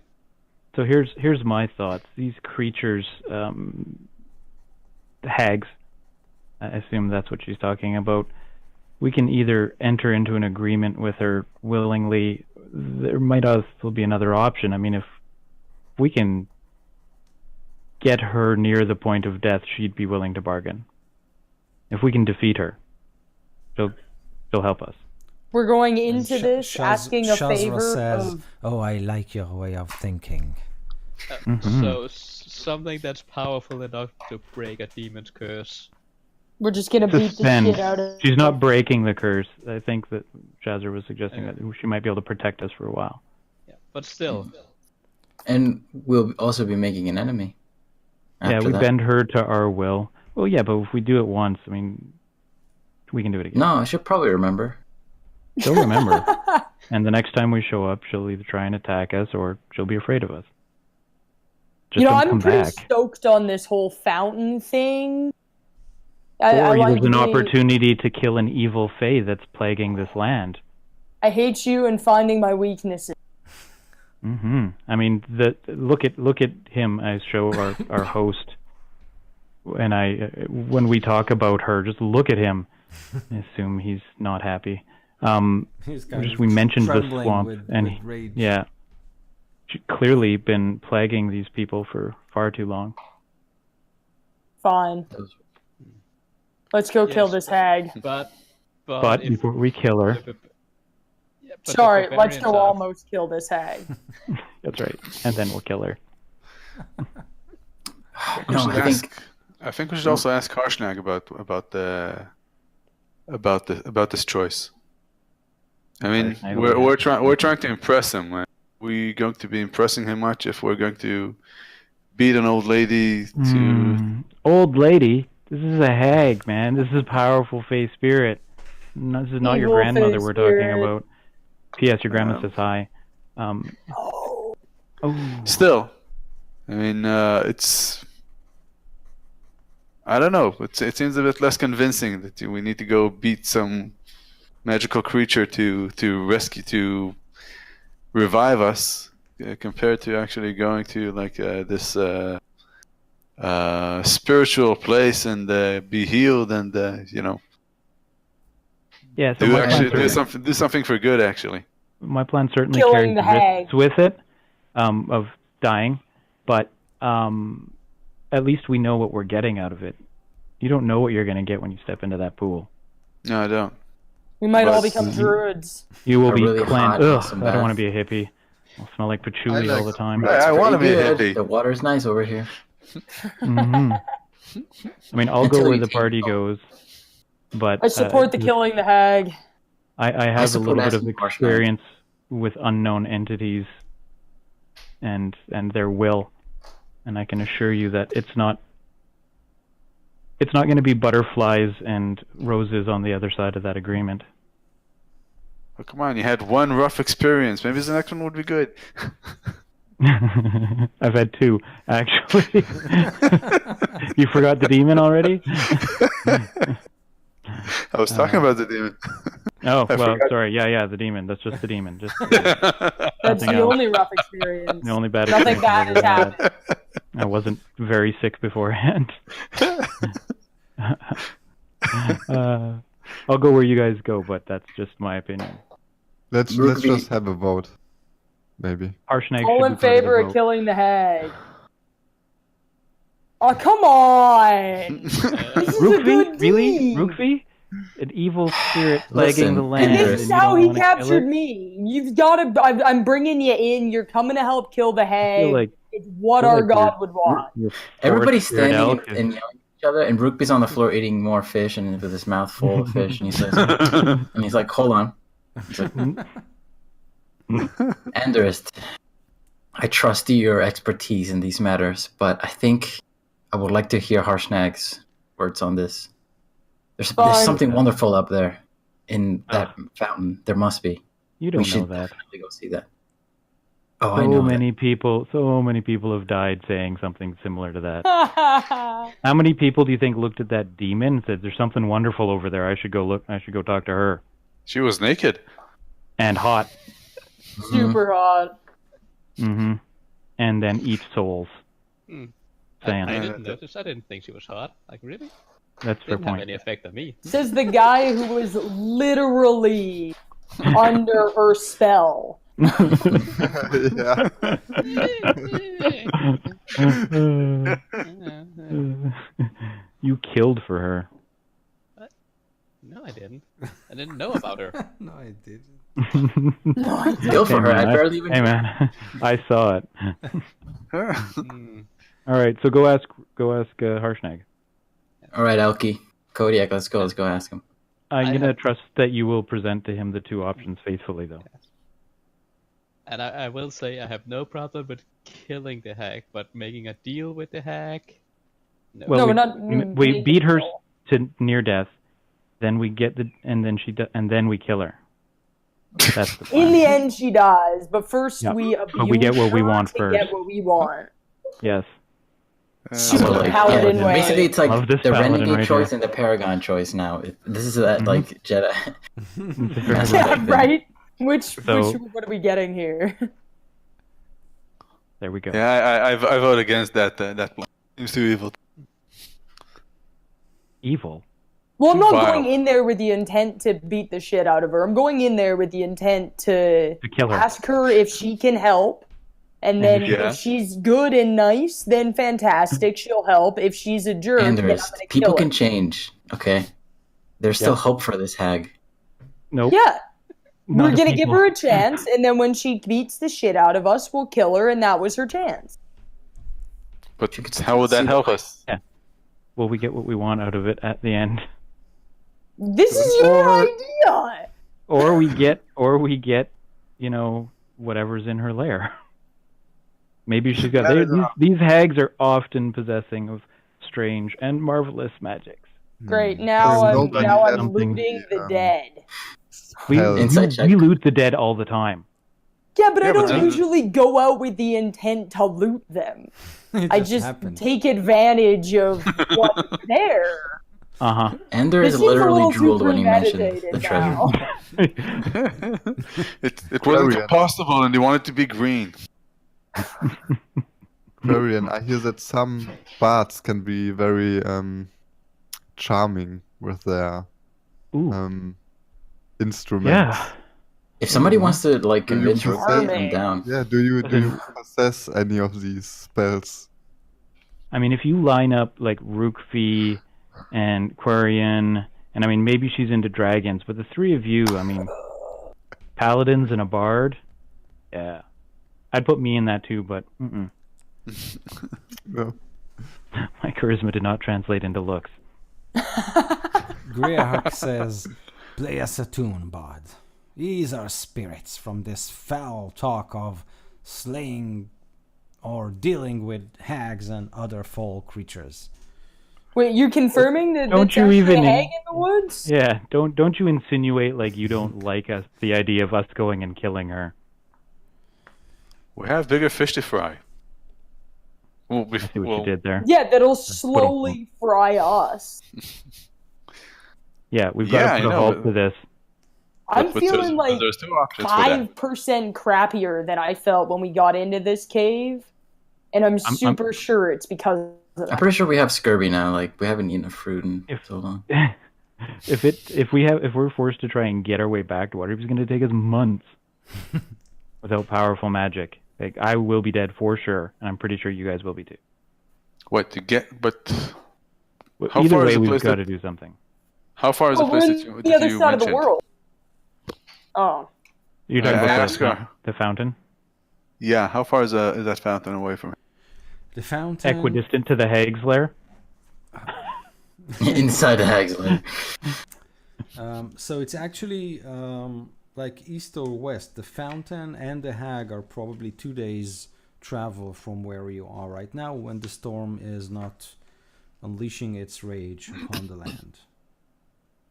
So here's my thoughts. These creatures, hags, I assume that's what she's talking about. We can either enter into an agreement with her willingly. There might also be another option. I mean, if we can get her near the point of death, she'd be willing to bargain. If we can defeat her, she'll help us. We're going into this Shaz- asking a Shazra favor says, of... "Oh, I like your way of thinking." So something that's powerful enough to break a demon's curse. We're just gonna beat the Suspend. shit out of... She's not breaking the curse. I think that Shazra was suggesting that she might be able to protect us for a while. Yeah, but still. And we'll also be making an enemy. Yeah, after we that. bend her to our will. Well, yeah, but if we do it once, I mean, we can do it again. No, I should probably remember. She'll remember. And the next time we show up, she'll either try and attack us or she'll be afraid of us. Just You know, don't I'm come pretty back. stoked on this whole fountain thing. Or I like there's an the- opportunity to kill an evil fae that's plaguing this land. I hate you and finding my weaknesses. I mean, look at him. I show our host, and when we talk about her, just look at him. I assume he's not happy. He's kind of We mentioned the trembling swamp, with and rage. yeah, she's clearly been plaguing these people for far too long. Fine. Let's go kill Yes. this hag. But But if- before we kill her, Yeah, but the Sorry, let's barbarians go are- almost kill this hag. that's right, and then we'll kill her. No, I think we should also ask Harshnag about this choice. I mean, Harshnag we're trying to impress him. Right? We going to be impressing him much if we're going to beat an old lady to. Old lady, this is a hag, man. This is a powerful fae spirit. No, this is not your Evil grandmother fae we're talking spirit. about. P.S. Your grandma says hi. Oh. Still, I mean, it's. I don't know. It seems a bit less convincing that we need to go beat some magical creature to revive us, compared to actually going to like this spiritual place and be healed and Yeah, so my plan, do something for good actually. my plan certainly Killing carries the hag. risks with it, of dying, but at least we know what we're getting out of it. You don't know what you're going to get when you step into that pool. No, I don't. We might all But- become druids. You will A be really hot, cleansed. Ugh, awesome I don't want bath. to be a hippie. I'll smell like patchouli I all like- the time. I wanna be a Pretty hippie. good. The water's nice over here. I mean, I'll Until go where you the take party off. goes, but I support the killing the hag. I have a support little bit of asking Harshnag. experience with unknown entities and their will, and I can assure you that it's not going to be butterflies and roses on the other side of that agreement. Oh, come on, you had one rough experience. Maybe the next one would be good. I've had two, actually. You forgot the demon already? I was talking about the demon. Oh, I well, forgot. sorry. Yeah, the demon. That's just the demon. Just That's Nothing the else. only rough experience. the only bad Nothing experience bad I've has ever had. happened. I wasn't very sick beforehand. I'll go where you guys go, but that's just my opinion. Let's Rugby. just have a vote, maybe. Harshnag All should in be part of the favor of vote. killing the hag. Oh, come on! This is a Rookvi? good Really? deed. Rookvi? An evil spirit Listen, plaguing the and land. And Andrew, this and is you how don't he wanna kill captured it? me. You've got to. I'm bringing you in. You're coming to help kill the I hag. feel like, It's what feel our like god would want. your Everybody's forest spirit standing elk is- and yelling at each other, and Rookby's on the floor eating more fish and with his mouth full of fish, and he says, and he's like, "Hold on." He's like, Anderist, I trust your expertise in these matters, but I think I would like to hear Harshnag's words on this. There's Fine. something wonderful up there in that fountain. There must be. You We don't know should that. definitely go see that. Oh, I know. So many people have died saying something similar to that. How many people do you think looked at that demon and said, "There's something wonderful over there. I should go look. I should go talk to her." She was naked. And hot. Super hot. Mm-hmm. And then eat souls. I didn't notice. I didn't think she was hot. Like, really? That's a fair Didn't have point. any effect on me. Says the guy who was literally under her spell. Yeah. You killed for her. No, I didn't. I didn't know about her. No, I didn't. Kill for Hey, her. man, I barely even. Hey man, I saw it. Mm. All right, so go ask Harshnag. All right, Elkie, Kodiak, let's go. Let's go ask him. I'm gonna trust that you will present to him the two options faithfully, though. And I will say I have no problem with killing the hag, but making a deal with the hag. No. Well, No, we, we're not we making beat her a deal. to near death, then we get and then we kill her. That's the plan. In the end, she dies, but first Yep. we abuse But we get what we her want to first. get what we want. Yes. Super So, paladin way. basically, it's like Love this the paladin renegade right choice here. and the paragon choice now. This is that like Jedi. That's Yeah, what I think. right? Which So- what are we getting here? There we go. Yeah, I vote against that plan. Seems too evil. Evil. Well, I'm not Wow. going in there with the intent to beat the shit out of her. I'm going in there with the intent to To kill her. ask her if she can help. And then Yeah. if she's good and nice, then fantastic, she'll help. If she's a jerk, then I'm Anders, gonna people kill can her. change. Okay, there's still Yep. hope for this hag. Nope. Yeah, Not we're if gonna give people- her a chance, and then when she beats the shit out of us, we'll kill her, and that was her chance. But how would that help us? Will we get what we want out of it at the end? This is your idea. Or we get, you know, whatever's in her lair. Maybe she's got. These hags are often possessing of strange and marvelous magics. Great. Now There's I'm nobody now else I'm in looting the, the dead. We Hell. Inside check. we loot the dead all the time. Yeah, but I Yeah, but don't then- usually go out with the intent to loot them. It I just happened. take advanage of what's there. Uh Anders This seems a literally little too drooled when he mentioned premeditated the treasure. now. huh. It wasn't Variant. possible, and they wanted to be green. Varian, I hear that some bards can be very charming with their Ooh. instruments. Yeah. If somebody wants to like Do you convince possess- Rookbait, I'm down. Yeah, do you possess any of these spells? I mean, if you line up like Rookfi and Quarian, and I mean, maybe she's into dragons, but the three of you, I mean, paladins and a bard, yeah. I'd put me in that too, but No. my charisma did not translate into looks. Greyhawk says, "Play us a tune, bud. These are spirits from this foul talk of slaying or dealing with hags and other foul creatures." Wait, you confirming that Don't that's you actually even- a hag in the woods? Yeah, don't you insinuate like you don't like us, the idea of us going and killing her. We have bigger fish to fry. Well, I see what you did there. Yeah, that'll slowly fry us. Yeah, we've got Yeah, to I put a know, halt but- to this. I'm feeling like there's two options for that. 5% crappier than I felt when we got into this cave, and I'm super sure it's because of I'm that. pretty sure we have scurvy now. Like we haven't eaten a fruit in so long. If we're forced to try and get our way back to Waterdeep, it's going to take us months without powerful magic. Like I will be dead for sure, and I'm pretty sure you guys will be too. What to get? But Well, How either far is way, the we've place got that- to do something. how far is Oh, the we're place in that you, the that other you side of the mentioned? world. Oh, You're talking I about asked her. the fountain, Yeah, how far is that fountain away from here? The fountain. equidistant to the hag's lair. Inside the hag's lair. So it's actually like east or west. The fountain and the hag are probably 2 days travel from where you are right now, when the storm is not unleashing its rage upon the land.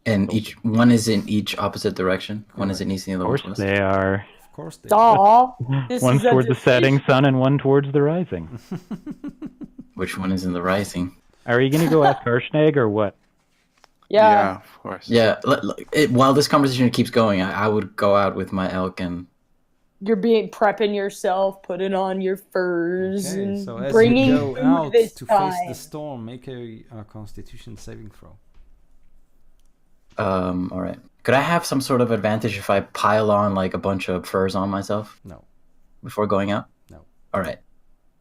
And each one is in each opposite direction. One is in east and the Of other course one's west. they are. course they Aw, this One is a towards the setting decision. sun and one towards the rising. Which one is in the rising? Are you gonna go ask Harshnag or what? Yeah. Of course. Yeah. While this conversation keeps going, I would go out with my elk and. You're prepping yourself, putting on your furs, Okay, and so as bringing you go food out this to time. face the storm, make a Constitution saving throw. All right. Could I have some sort of advantage if I pile on like a bunch of furs on myself? No. Before going out? No. All right.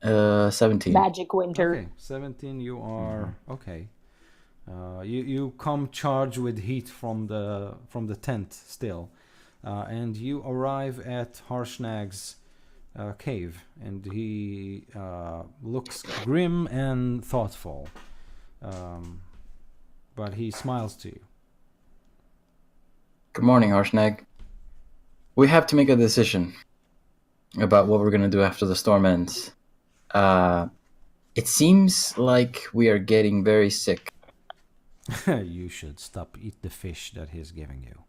17. Magic winter. Okay, 17. You are okay. You come charged with heat from the tent still, and you arrive at Harshnag's cave, and he looks grim and thoughtful, but he smiles to you. Good morning, Harshnag. We have to make a decision about what we're going to do after the storm ends. It seems like we are getting very sick. You should stop eat the fish that he's giving you.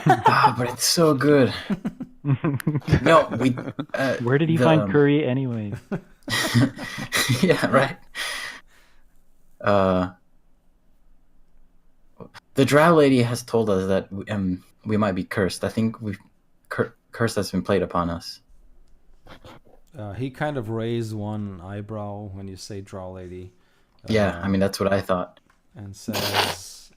But it's so good. No, we. Where did he find curry anyway? Yeah, right. The drow lady has told us that we might be cursed. I think we've curse has been played upon us. He kind of raised one eyebrow when you say drow lady. Yeah, I mean that's what I thought. And says,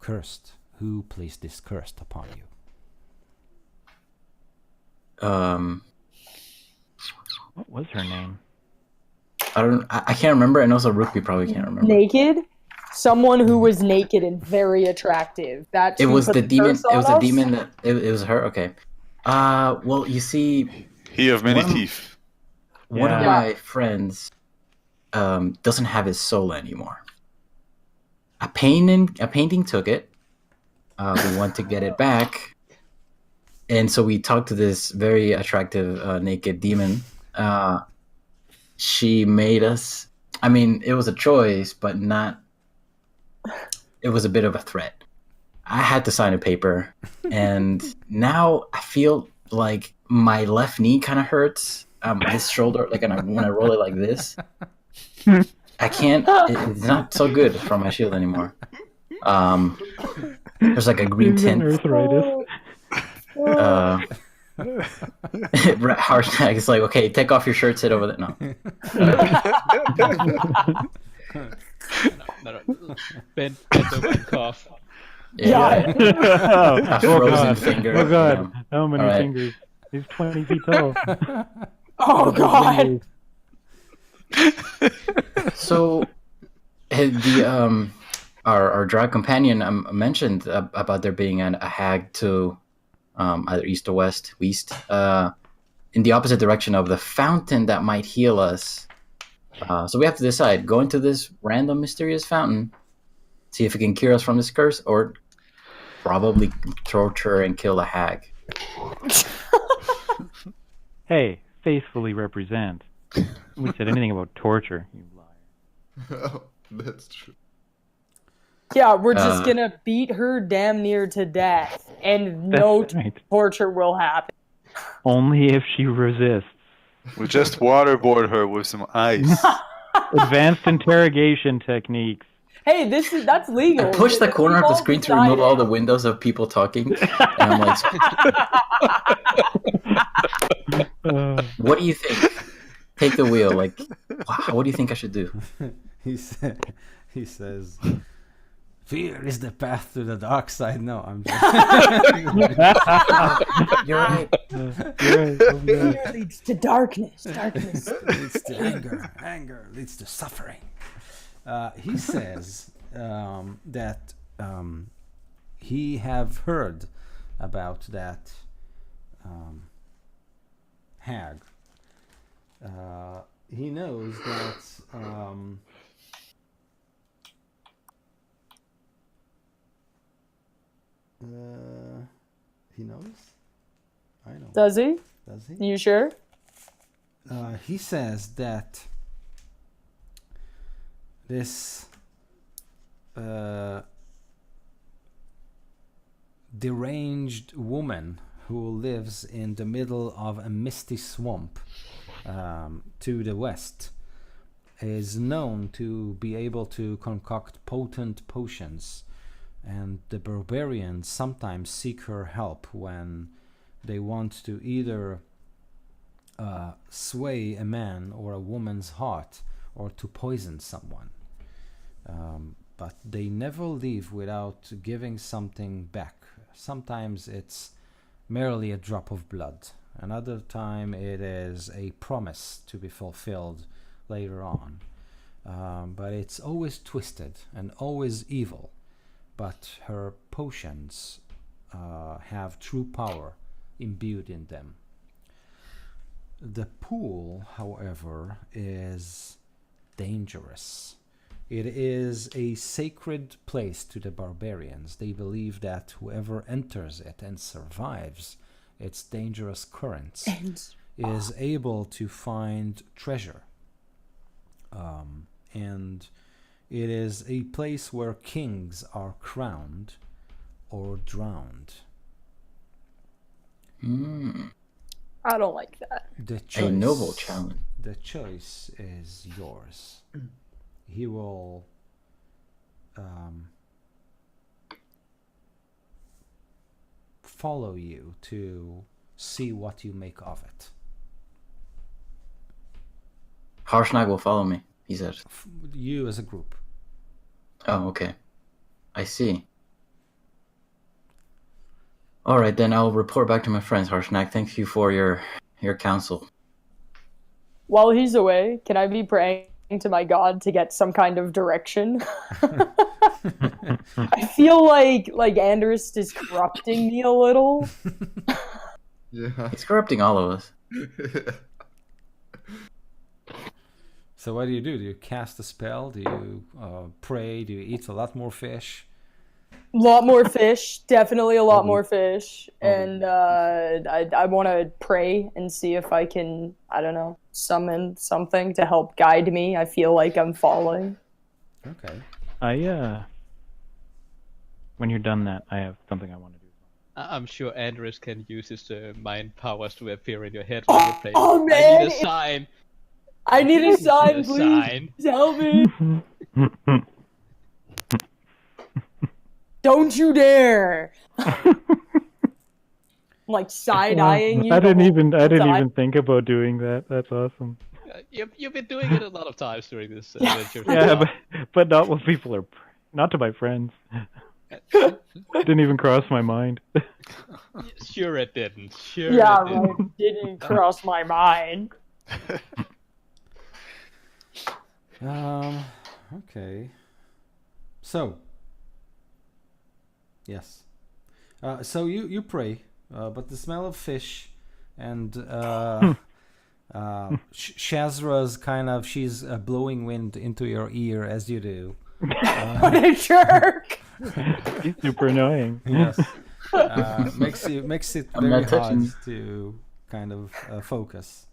cursed. Who placed this curse upon you? What was her name? I can't remember, and also Rookie probably can't remember. Naked? Someone who was naked and very attractive. That's It who was put the demon. curse It was on the us? demon that it was her. Okay. Well, you see, He of many One- teeth. one of Yeah. my friends doesn't have his soul anymore. A painting took it. We want to get it back, and so we talked to this very attractive naked demon. She made us. I mean, it was a choice, but not. It was a bit of a threat. I had to sign a paper, and now I feel like my left knee kind of hurts. This shoulder, like when I roll it like this, I can't. It's not so good from my shield anymore. There's like a green tint. Arthritis. Harshnag is like, okay, take off your shirt, sit over there. No. No. Bend over and cough. Yeah. A frozen finger. Oh god. How many All right. fingers? He's 20 feet tall. Oh god! So, the our drag companion mentioned about there being a hag to either east or west, in the opposite direction of the fountain that might heal us. So we have to decide: go into this random mysterious fountain, see if it can cure us from this curse, or probably torture and kill a hag. Hey, faithfully represent. We said anything about torture, you liar. Oh, that's true. Yeah, we're just gonna beat her damn near to death, and no That's right. torture will happen. Only if she resists. We just waterboard her with some ice. Advanced interrogation techniques. Hey, that's legal. I push the corner of the We've all screen to remove all the decided. windows of people talking, and I'm like, "What do you think? Take the wheel. Like, wow, what do you think I should do?" He says, fear is the path to the dark side. No, I'm just... You're right. Fear leads to darkness. Darkness. leads to anger. Anger leads to suffering. He says that he have heard about that hag. He knows that he knows. I know. Does he? Does he? You sure? He says that this deranged woman who lives in the middle of a misty swamp to the west, is known to be able to concoct potent potions, and the barbarians sometimes seek her help when they want to either sway a man or a woman's heart or to poison someone. But they never leave without giving something back. Sometimes it's merely a drop of blood. Another time it is a promise to be fulfilled later on. But it's always twisted and always evil. But her potions have true power imbued in them. The pool, however, is dangerous. It is a sacred place to the barbarians. They believe that whoever enters it and survives its dangerous currents is able to find treasure. And it is a place where kings are crowned or drowned. I don't like that. A noble challenge. The choice is yours. He will follow you to see what you make of it. Harshnag will follow me, he said. You as a group. Oh, okay. I see. All right, then I'll report back to my friends, Harshnag. Thank you for your counsel. While he's away, can I be praying to my god to get some kind of direction? I feel like Andrist is corrupting me a little. Yeah. He's corrupting all of us. So what do? Do you cast a spell? Do you pray? Do you eat a lot more fish? A lot more fish, definitely a lot more fish. And I want to pray and see if I can, I don't know, summon something to help guide me. I feel like I'm falling. Okay. When you're done that, I have something I want to do. I'm sure Andres can use his mind powers to appear in your head when you're playing. Oh, I man! need a sign. I need a sign, A please. sign. Help me. Don't you dare! I'm like side-eyeing you. I didn't the even whole time. think about doing that. That's awesome. You've been doing it a lot of times during this adventure. Yeah, but not when people are, not to my friends. Didn't even cross my mind. Sure it didn't. Sure Yeah, it didn't. right. Didn't cross my mind. Okay. So. Yes. So you pray, but the smell of fish and Shazra's kind of, she's blowing wind into your ear as you do. What a jerk! He's super annoying. Yes. Makes it I'm very not touching hard to kind of focus.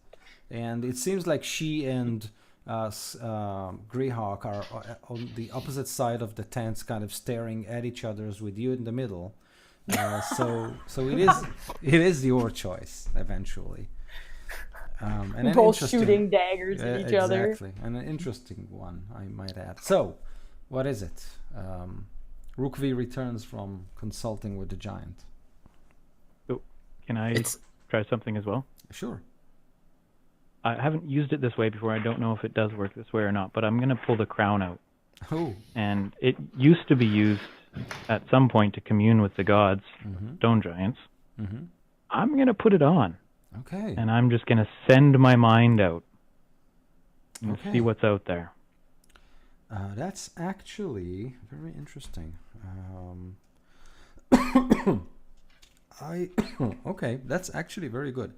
And it seems like she and Greyhawk are on the opposite side of the tents, kind of staring at each other with you in the middle. So it is your choice eventually. And Both shooting daggers at each other. Exactly, and an interesting one, I might add. So, what is it? Rookvi returns from consulting with the giant. So, can I try something as well? Sure. I haven't used it this way before. I don't know if it does work this way or not, but I'm going to pull the crown out. Oh. And it used to be used at some point to commune with the gods, stone giants. Mm-hmm. I'm going to put it on. Okay. And I'm just going to send my mind out and see what's out there. That's actually very interesting. Okay, that's actually very good.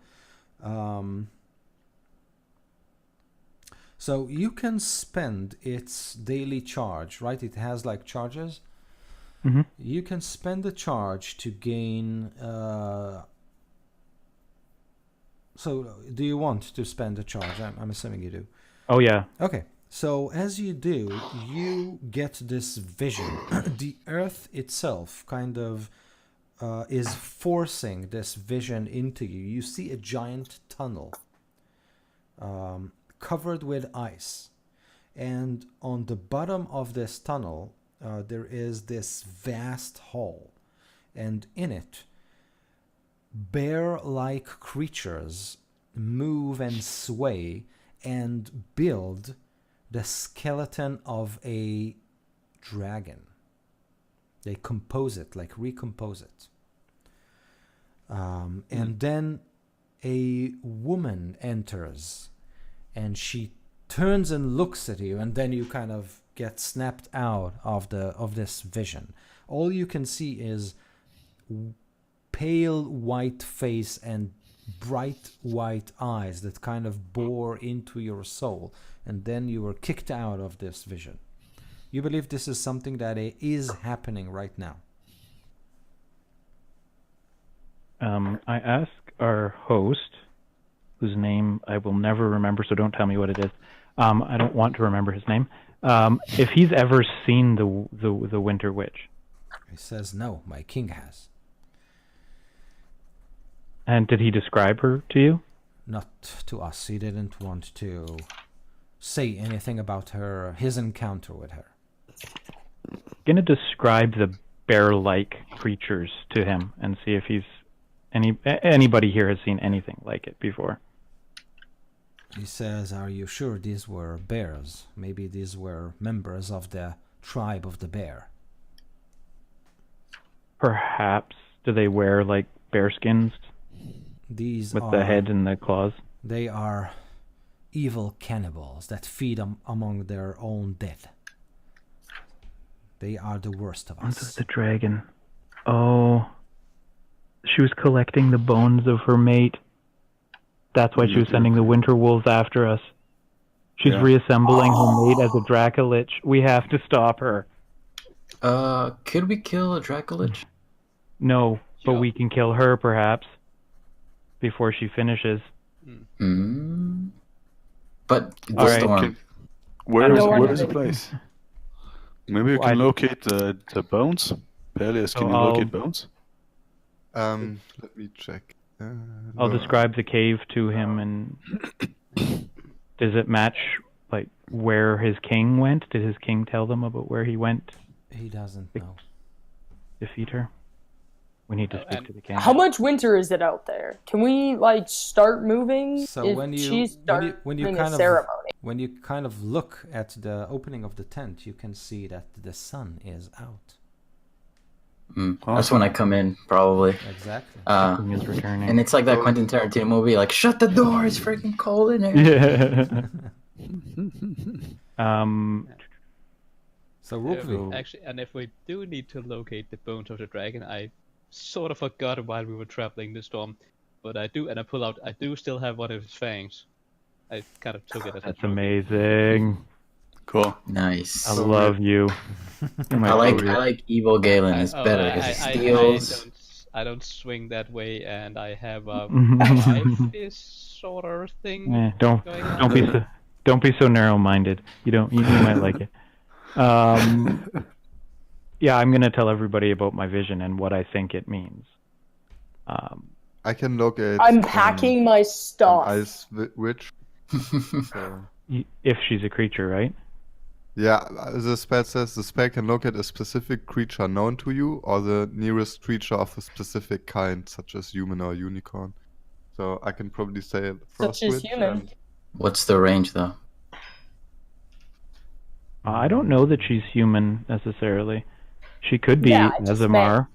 So you can spend its daily charge, right? It has like charges. Mm-hmm. You can spend a charge to gain. So do you want to spend a charge? I'm assuming you do. Oh yeah. Okay. So as you do, you get this vision. The earth itself kind of is forcing this vision into you. You see a giant tunnel covered with ice. And on the bottom of this tunnel, there is this vast hall. And in it, bear-like creatures move and sway and build the skeleton of a dragon. They compose it, like recompose it. And then a woman enters and she turns and looks at you, and then you kind of get snapped out of this vision. All you can see is pale white face and bright white eyes that kind of bore into your soul, and then you were kicked out of this vision. You believe this is something that is happening right now. I ask our host, whose name I will never remember, so don't tell me what it is. I don't want to remember his name. If he's ever seen the Winter Witch. He says, no, my king has. And did he describe her to you? Not to us. He didn't want to say anything about his encounter with her. I'm going to describe the bear-like creatures to him and see if anybody here has seen anything like it before. He says, are you sure these were bears? Maybe these were members of the tribe of the bear. Perhaps. Do they wear, like, bear skins? These with the head and the claws? They are evil cannibals that feed among their own dead. They are the worst of us. The dragon. Oh. She was collecting the bones of her mate. That's why she was sending the winter wolves after us. She's reassembling her mate as a Dracolich. We have to stop her. Could we kill a Dracolich? No, but we can kill her, perhaps, before she finishes. But the storm. Where is the place? Maybe we can locate the bones. Peleus, can you locate bones? Let me check. I'll describe the cave to him, and does it match like where his king went? Did his king tell them about where he went? He doesn't know. Defeat her. We need to speak to the king. How much winter is it out there? Can we like start moving? So when you kind of look at the opening of the tent, you can see that the sun is out. That's when I come in, probably. Exactly. Is returning. And it's like that Quentin Tarantino movie, like, shut the door, it's freaking cold in here. Yeah. So Rookvi. Actually, and if we do need to locate the bones of the dragon, I sort of forgot while we were traveling the storm, but I do still have one of his fangs. I kind of took it as That's amazing. Cool. Nice. I love you. I like Evil Galen. It's better because he steals. I don't swing that way, and I have a life-ish sort of thing. Yeah, don't be so narrow-minded. You might like it. Yeah, I'm gonna tell everybody about my vision and what I think it means. I can locate. I'm packing my stuff. Ice witch. So. If she's a creature, right? Yeah, the spell says the spell can locate a specific creature known to you or the nearest creature of a specific kind, such as human or unicorn. So I can probably say such as human. What's the range, though? I don't know that she's human necessarily. She could be Azamar.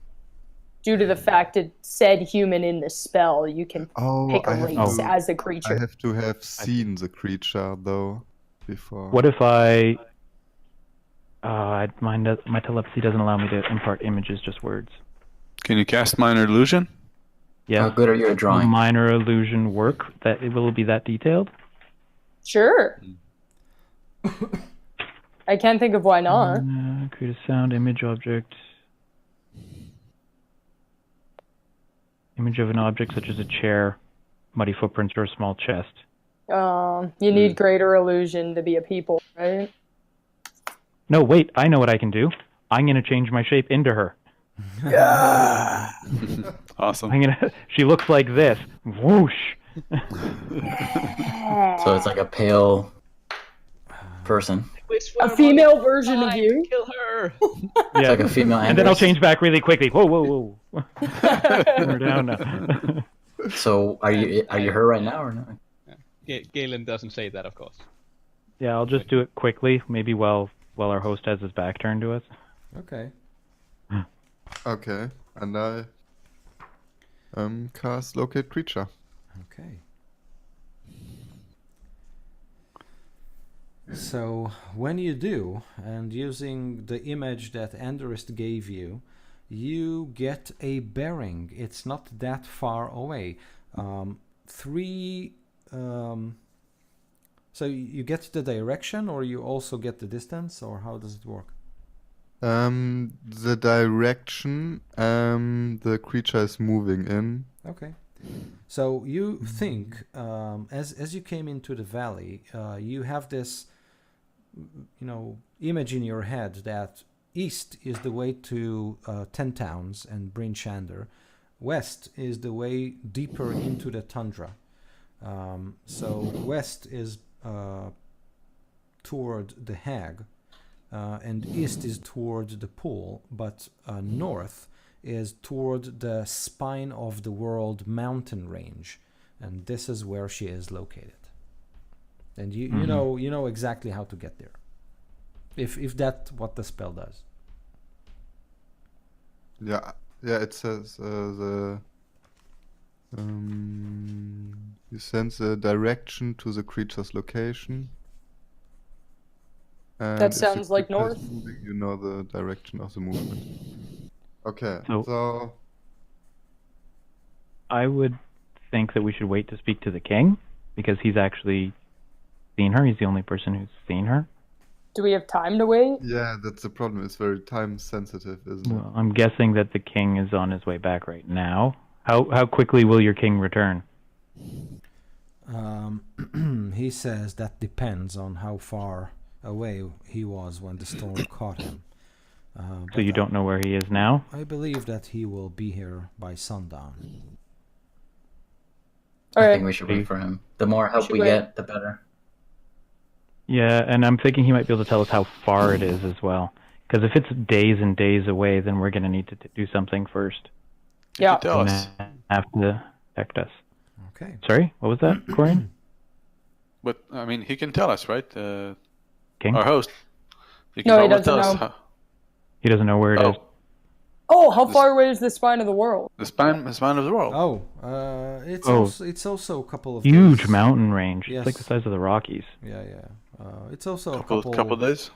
Due to the fact it said human in the spell, you can pick a race as a creature. I have to have seen the creature, though, before. What if my telepathy doesn't allow me to impart images, just words. Can you cast minor illusion? Yeah. How good are you at drawing? Will minor illusion work? That it will be that detailed? Sure. I can't think of why not. Create a sound, image, object. Image of an object such as a chair, muddy footprints, or a small chest. You need greater illusion to be a people, right? No, wait, I know what I can do. I'm going to change my shape into her. Yeah. Awesome. She looks like this. Whoosh. So it's like a pale person. A female version of you. Kill her. Yeah. Like a female And then I'll Angus. change back really quickly. Whoa, whoa, whoa. We're down now. So are you her right now or not? Galen doesn't say that, of course. Yeah, I'll just do it quickly, maybe while our host has his back turned to us. Okay. Okay, and I cast locate creature. Okay. So when you do, and using the image that Anderist gave you, you get a bearing. It's not that far away. So you get the direction, or you also get the distance, or how does it work? The direction the creature is moving in. Okay. So you think, as you came into the valley, you have this, image in your head that east is the way to Ten Towns and Bryn Shander. West is the way deeper into the tundra. So west is toward the Hag, and east is toward the pool, but north is toward the spine of the world mountain range, and this is where she is located. And you know exactly how to get there, if that's what the spell does. Yeah, it says you send the direction to the creature's location. And That if the sounds like creature is north. moving, you know the direction of the movement. Okay, So- so I would think that we should wait to speak to the king, because he's actually seen her. He's the only person who's seen her. Do we have time to wait? yeah, that's the problem. It's very time sensitive, isn't it? Well, I'm guessing that the king is on his way back right now. How quickly will your king return? He says that depends on how far away he was when the storm caught him. So But you don't know where he is now? I believe that he will be here by sundown. I Alright. think we should wait for him. The more help should we wait. get, the better. Yeah, and I'm thinking he might be able to tell us how far it is as well. Because if it's days and days away, then we're going to need to do something first. Yeah. Tell us. And have to protect us. Okay. Sorry, what was that, Corian? But I mean, he can tell us, right? King? Our host. He No, he probably doesn't tell us know. how- He doesn't know where it is. Oh, how far away is the spine of the world? the span of the world. Oh, it's also a couple of Huge days. mountain range. Yes. It's like the size of the Rockies. Yeah. It's also couple days.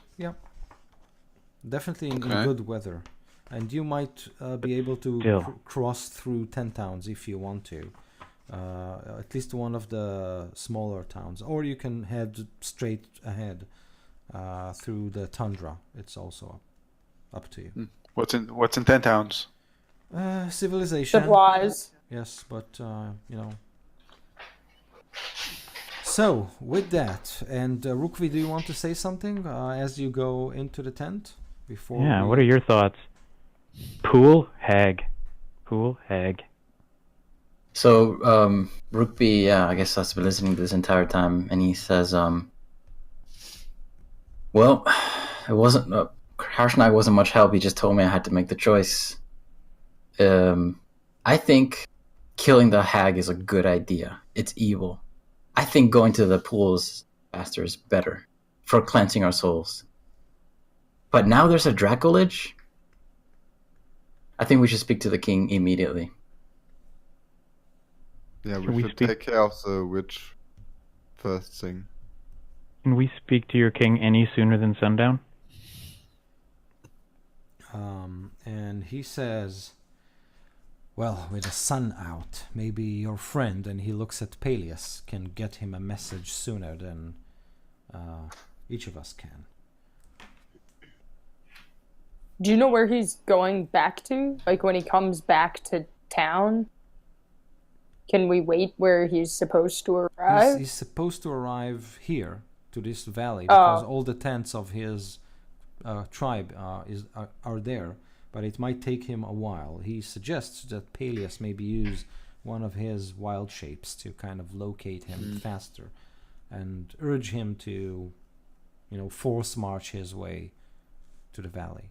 Definitely in Okay. good weather, and you might be able to Still. cross through 10 towns if you want to, at least one of the smaller towns, or you can head straight ahead through the tundra. It's also up to you. What's in 10 towns? Civilization. Supplies. Yes, but So with that, and Rukvi, do you want to say something as you go into the tent before? Yeah, what are your thoughts? Pool Hag. So, Rukby, I guess has been listening this entire time, and he says, well, it wasn't, Harshnag wasn't much help, he just told me I had to make the choice. I think killing the hag is a good idea. It's evil. I think going to the pools faster is better for cleansing our souls. But now there's a Dracolich. I think we should speak to the king immediately. Yeah, Can we we should speak- take care of the witch first thing. Can we speak to your king any sooner than sundown? And he says, well, with the sun out, maybe your friend, and he looks at Peleus, can get him a message sooner than each of us can. Do you know where he's going back to? Like when he comes back to town? Can we wait where he's supposed to arrive? He's supposed to arrive here, to this valley, because all the tents of his tribe are there. but it might take him a while. He suggests that Peleus maybe use one of his wild shapes to kind of locate him faster and urge him to, force march his way to the valley.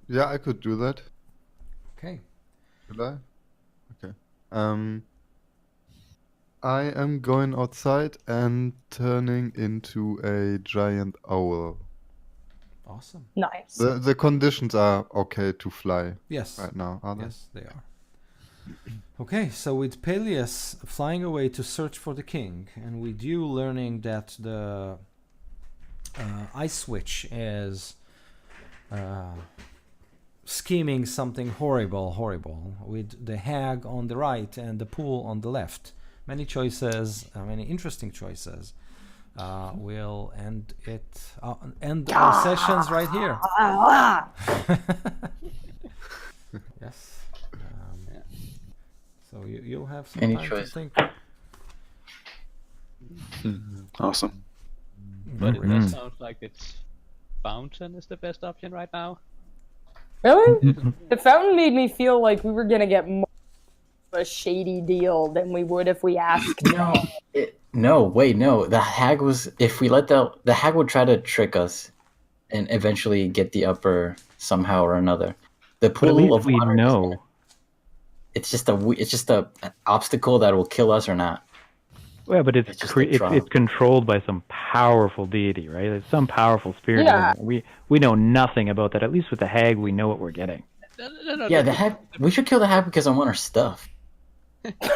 Yeah, I could do that. Okay. Should I? Okay. I am going outside and turning into a giant owl. Awesome. Nice. The conditions are okay to fly Yes. right now, are they? Yes, they are. Okay, so with Peleus flying away to search for the king, and with you learning that the Ice Witch is scheming something horrible, with the hag on the right and the pool on the left. Many choices, many interesting choices. We'll end our sessions right here. Yes. So you'll have some Any time choice. to think. Awesome. But it Very does sound like it's Fountain is the best option right now. Really? The fountain made me feel like we were gonna get more of a shady deal than we would if we asked. No, wait, no. The hag was. If we let the hag would try to trick us, and eventually get the upper somehow or another. The But at pool least of we water. know. It's just an obstacle that will kill us or not. Yeah, but It's just a trial. it's controlled by some powerful deity, right? It's some powerful spirit. Yeah. We know nothing about that. At least with the hag, we know what we're getting. No, Yeah, the hag. We should kill the hag because I want her stuff.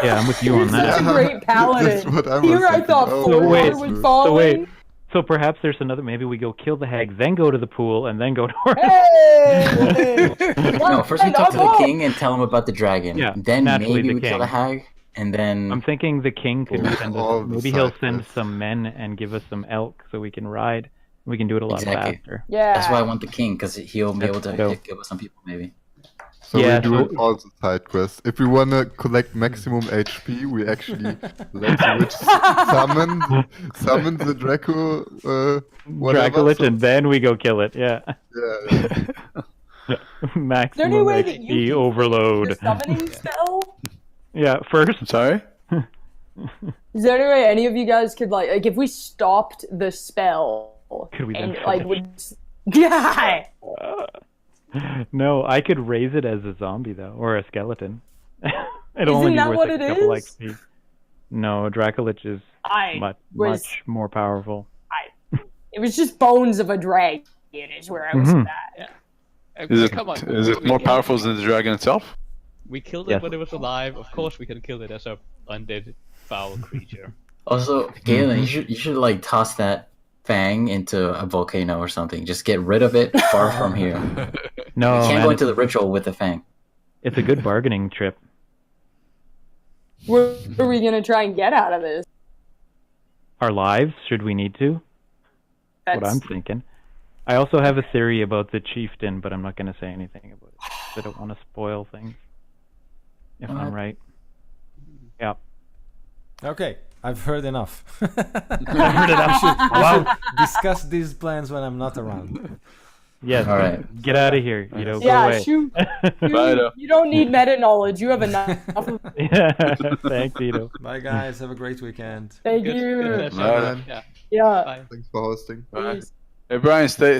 Yeah, I'm with you on You're such a that. great paladin. That's what I was Here I thinking. thought Oh, Thor wait, would so fall So wait, in. so perhaps there's another. Maybe we go kill the hag, then go to the pool, and then go to her. Hey! No, first we talk to the I'm king and tell him about the dragon. Yeah, Then naturally maybe the we kill king. the hag, and then I'm thinking the king could Oh, send all us. the Maybe he'll side send quests. some men and give us some elk so we can ride. We can do it a lot Exactly. faster. Yeah. that's why I want the king because he'll be able to That's dope. give us some people maybe. So Yeah, we do so- it all the side quests. If we wanna collect maximum HP, we actually let the witch summon the Draco. Whatever. Dracolich, So- and then we go kill it. Yeah. yeah. Maximum way that you XP can overload. The summoning spell? Yeah, first. I'm sorry? Is there any way any of you guys could like if we stopped the spell Could we and then like finish? would yeah. No, I could raise it as a zombie though, or a skeleton. It'll Isn't only be that worth what like it a couple is? XP. No, Dracolich is I much was more powerful. it was just bones of a dragon is where I was Mhm. at. Come on. Is it more powerful than the dragon itself? We killed it Yes. when it was alive. Of course, we can kill it as a undead foul creature. Also, Galen, you should like toss that fang into a volcano or something. Just get rid of it far from here. No, You can't man, go into the ritual with the fang. it's a good bargaining trip. What are we gonna try and get out of this? Our lives, should we need to? What I'm thinking. I also have a theory about the chieftain, but I'm not going to say anything about it. 'Cause I don't want to spoil things. If I'm right. Yeah. Okay, I've heard enough. Heard enough. We should discuss these plans when I'm not around. Yes. All right. Get out of here. You know, go Yeah, away. shoot. Bye, though. You don't need meta knowledge. You have enough of Yeah. Thanks, Ito. Bye, guys. Have a great weekend. Thank Good you. session. Bye. Yeah. Yeah. Bye. Thanks for hosting. Bye. Hey, Brian, stay